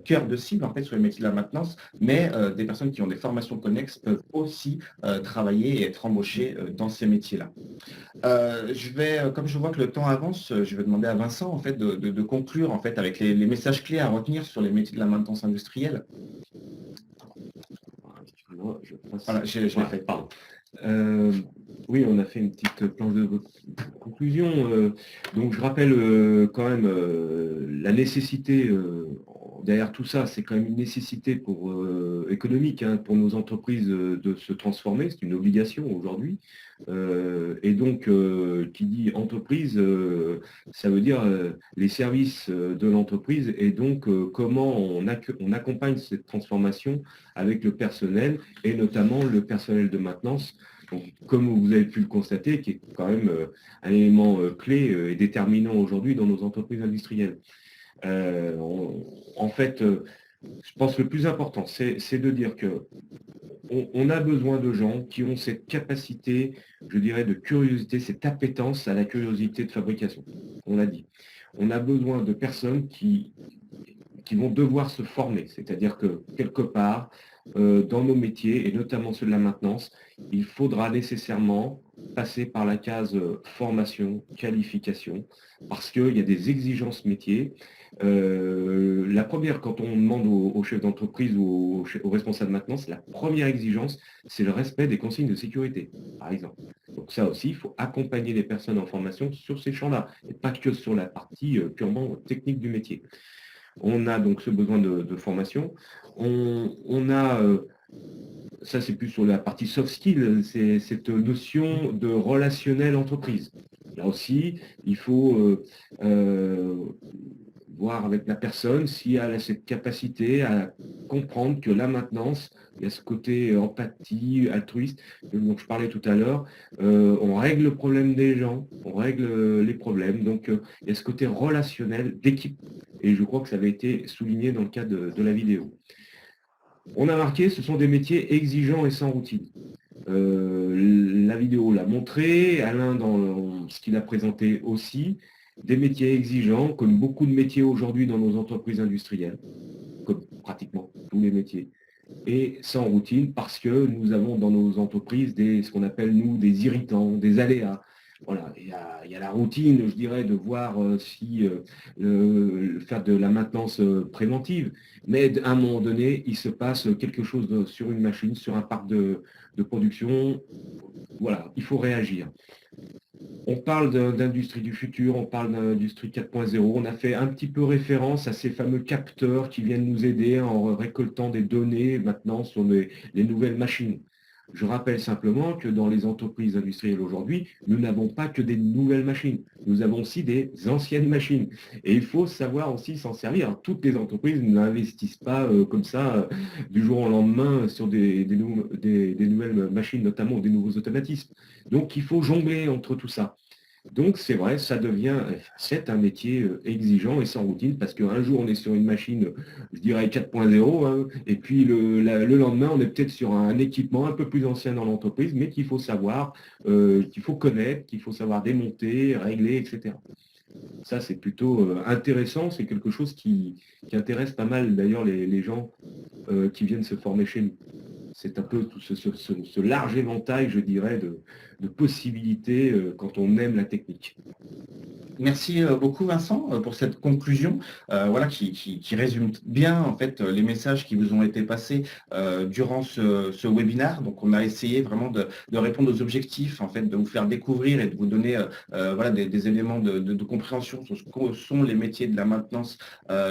cœur de cible en fait sur les métiers de la maintenance, mais des personnes qui ont des formations connexes peuvent aussi travailler et être embauchées dans ces métiers-là. Comme je vois que le temps avance, je vais demander à Vincent en fait de conclure en fait avec les messages clés à retenir sur les métiers de la maintenance industrielle. Voilà, je l'ai fait. Pardon. Oui, on a fait une petite planche de conclusion. Donc je rappelle quand même la nécessité, derrière tout ça, c'est quand même une nécessité économique pour nos entreprises de se transformer, c'est une obligation aujourd'hui. Et donc, qui dit entreprise, ça veut dire les services de l'entreprise et donc comment on accompagne cette transformation avec le personnel et notamment le personnel de maintenance. Donc, comme vous avez pu le constater, qui est quand même un élément clé et déterminant aujourd'hui dans nos entreprises industrielles. En fait, je pense que le plus important, c'est de dire que on a besoin de gens qui ont cette capacité, je dirais, de curiosité, cette appétence à la curiosité de fabrication. On l'a dit. On a besoin de personnes qui vont devoir se former, c'est-à-dire que quelque part, dans nos métiers, et notamment ceux de la maintenance, il faudra nécessairement passer par la case formation, qualification, parce qu'il y a des exigences métiers. La première, quand on demande aux chefs d'entreprise ou aux responsables de maintenance, la première exigence, c'est le respect des consignes de sécurité, par exemple. Donc ça aussi, il faut accompagner les personnes en formation sur ces champs-là, et pas que sur la partie purement technique du métier. On a donc ce besoin de formation. On a, ça c'est plus sur la partie soft skill, c'est cette notion de relationnel entreprise. Là aussi, il faut voir avec la personne si elle a cette capacité à comprendre que la maintenance, il y a ce côté empathie, altruiste, dont je parlais tout à l'heure, on règle le problème des gens, on règle les problèmes, donc il y a ce côté relationnel d'équipe. Et je crois que ça avait été souligné dans le cadre de la vidéo. On a marqué, ce sont des métiers exigeants et sans routine. La vidéo l'a montré, Alain dans ce qu'il a présenté aussi, des métiers exigeants, comme beaucoup de métiers aujourd'hui dans nos entreprises industrielles, comme pratiquement tous les métiers, et sans routine parce que nous avons dans nos entreprises ce qu'on appelle nous des irritants, des aléas. Voilà, il y a la routine, je dirais, de voir faire de la maintenance préventive, mais à un moment donné, il se passe quelque chose sur une machine, sur un parc de production. Voilà, il faut réagir. On parle d'industrie du futur, on parle d'industrie 4.0. On a fait un petit peu référence à ces fameux capteurs qui viennent nous aider en récoltant des données maintenant sur les nouvelles machines. Je rappelle simplement que dans les entreprises industrielles aujourd'hui, nous n'avons pas que des nouvelles machines, nous avons aussi des anciennes machines. Et il faut savoir aussi s'en servir. Alors, toutes les entreprises n'investissent pas comme ça du jour au lendemain sur des nouvelles machines, notamment des nouveaux automatismes. Donc il faut jongler entre tout ça. Donc c'est vrai, c'est un métier exigeant et sans routine, parce qu'un jour on est sur une machine, je dirais 4.0, et puis le lendemain on est peut-être sur un équipement un peu plus ancien dans l'entreprise, mais qu'il faut savoir, qu'il faut connaître, qu'il faut savoir démonter, régler, etc. Ça c'est plutôt intéressant, c'est quelque chose qui intéresse pas mal d'ailleurs les gens qui viennent se former chez nous. C'est un peu tout ce large éventail, je dirais, de possibilités quand on aime la technique. Merci beaucoup Vincent pour cette conclusion voilà, qui résume bien en fait les messages qui vous ont été passés durant ce webinaire. Donc on a essayé vraiment de répondre aux objectifs, en fait, de vous faire découvrir et de vous donner voilà, des éléments de compréhension sur ce que sont les métiers de la maintenance,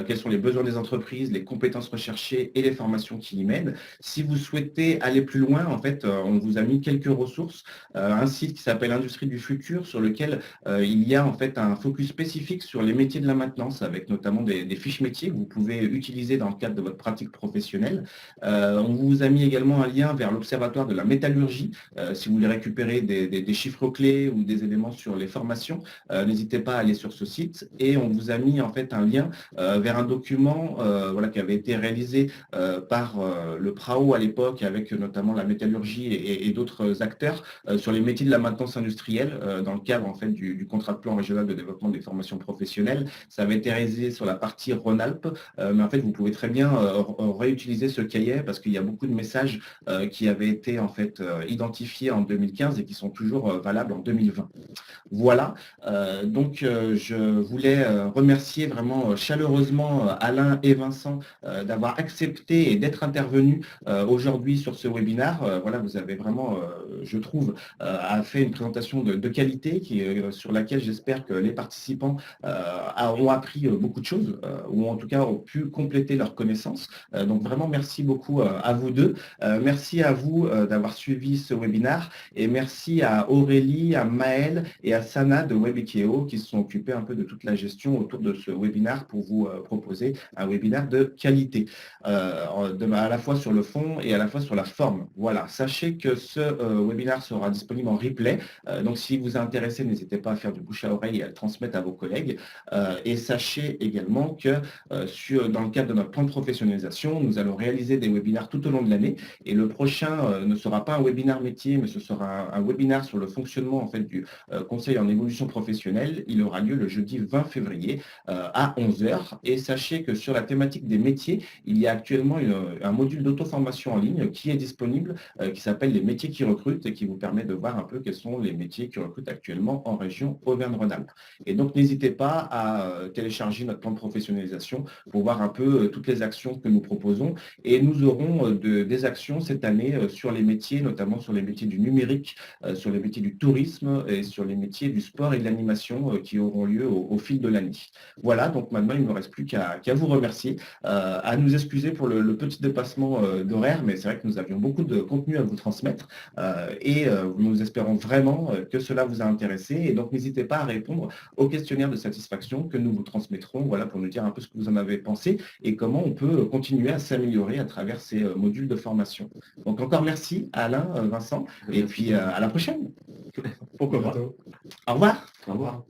quels sont les besoins des entreprises, les compétences recherchées et les formations qui y mènent. Si vous souhaitez aller plus loin, en fait, on vous a mis quelques ressources, un site qui s'appelle Industrie du futur sur lequel il y a en fait un focus spécifique sur les métiers de la maintenance, avec notamment des fiches métiers que vous pouvez utiliser dans le cadre de votre pratique professionnelle. On vous a mis également un lien vers l'Observatoire de la métallurgie, si vous voulez récupérer des chiffres clés ou des éléments sur les formations, n'hésitez pas à aller sur ce site. Et on vous a mis en fait un lien vers un document qui avait été réalisé par le PRAO à l'époque, avec notamment la métallurgie et d'autres acteurs sur les métiers de la maintenance industrielle, dans le cadre en fait du contrat de plan régional de développement des formations professionnelles. Ça avait été réalisé sur la partie Rhône-Alpes, mais en fait vous pouvez très bien réutiliser ce cahier parce qu'il y a beaucoup de messages qui avaient été en fait identifiés en 2015 et qui sont toujours valables en 2020. Voilà, donc je voulais remercier vraiment chaleureusement Alain et Vincent d'avoir accepté et d'être intervenus aujourd'hui sur ce webinaire. Voilà, vous avez vraiment, je trouve, fait une présentation de qualité sur laquelle j'espère que les participants ont appris beaucoup de choses, ou en tout cas ont pu compléter leurs connaissances. Donc vraiment, merci beaucoup à vous deux. Merci à vous d'avoir suivi ce webinaire et merci à Aurélie, à Maëlle et à Sana de WebIKEO qui se sont occupés un peu de toute la gestion autour de ce webinaire pour vous proposer un webinaire de qualité, à la fois sur le fond et à la fois sur la forme. Voilà, sachez que ce webinaire sera disponible en replay, donc si vous êtes intéressé, n'hésitez pas à faire du bouche à oreille et à le transmettre à vos collègues. Et sachez également que dans le cadre de notre plan de professionnalisation, nous allons réaliser des webinaires tout au long de l'année et le prochain ne sera pas un webinaire métier, mais ce sera un webinaire sur le fonctionnement en fait, du conseil en évolution professionnelle. Il aura lieu le jeudi 20 février à 11 h. Et sachez que sur la thématique des métiers, il y a actuellement un module d'auto-formation en ligne qui est disponible, qui s'appelle les métiers qui recrutent et qui vous permet de voir un peu quels sont les métiers qui recrutent actuellement en région Auvergne-Rhône-Alpes. Et donc, n'hésitez pas à télécharger notre plan de professionnalisation pour voir un peu toutes les actions que nous proposons. Et nous aurons des actions cette année sur les métiers, notamment sur les métiers du numérique, sur les métiers du tourisme et sur les métiers du sport et de l'animation qui auront lieu au fil de l'année. Voilà, donc maintenant, il ne me reste plus qu'à vous remercier, à nous excuser pour le petit dépassement d'horaire, mais c'est vrai que nous avions beaucoup de contenu à vous transmettre et nous espérons vraiment que cela vous a intéressé. Et donc, n'hésitez pas à répondre au questionnaire de satisfaction que nous vous transmettrons, voilà, pour nous dire un peu ce que vous en avez pensé et comment on peut continuer à s'améliorer à travers ces modules de formation. Donc, encore merci à Alain, Vincent, et puis à la prochaine. Pourquoi pas. Au revoir. Au revoir.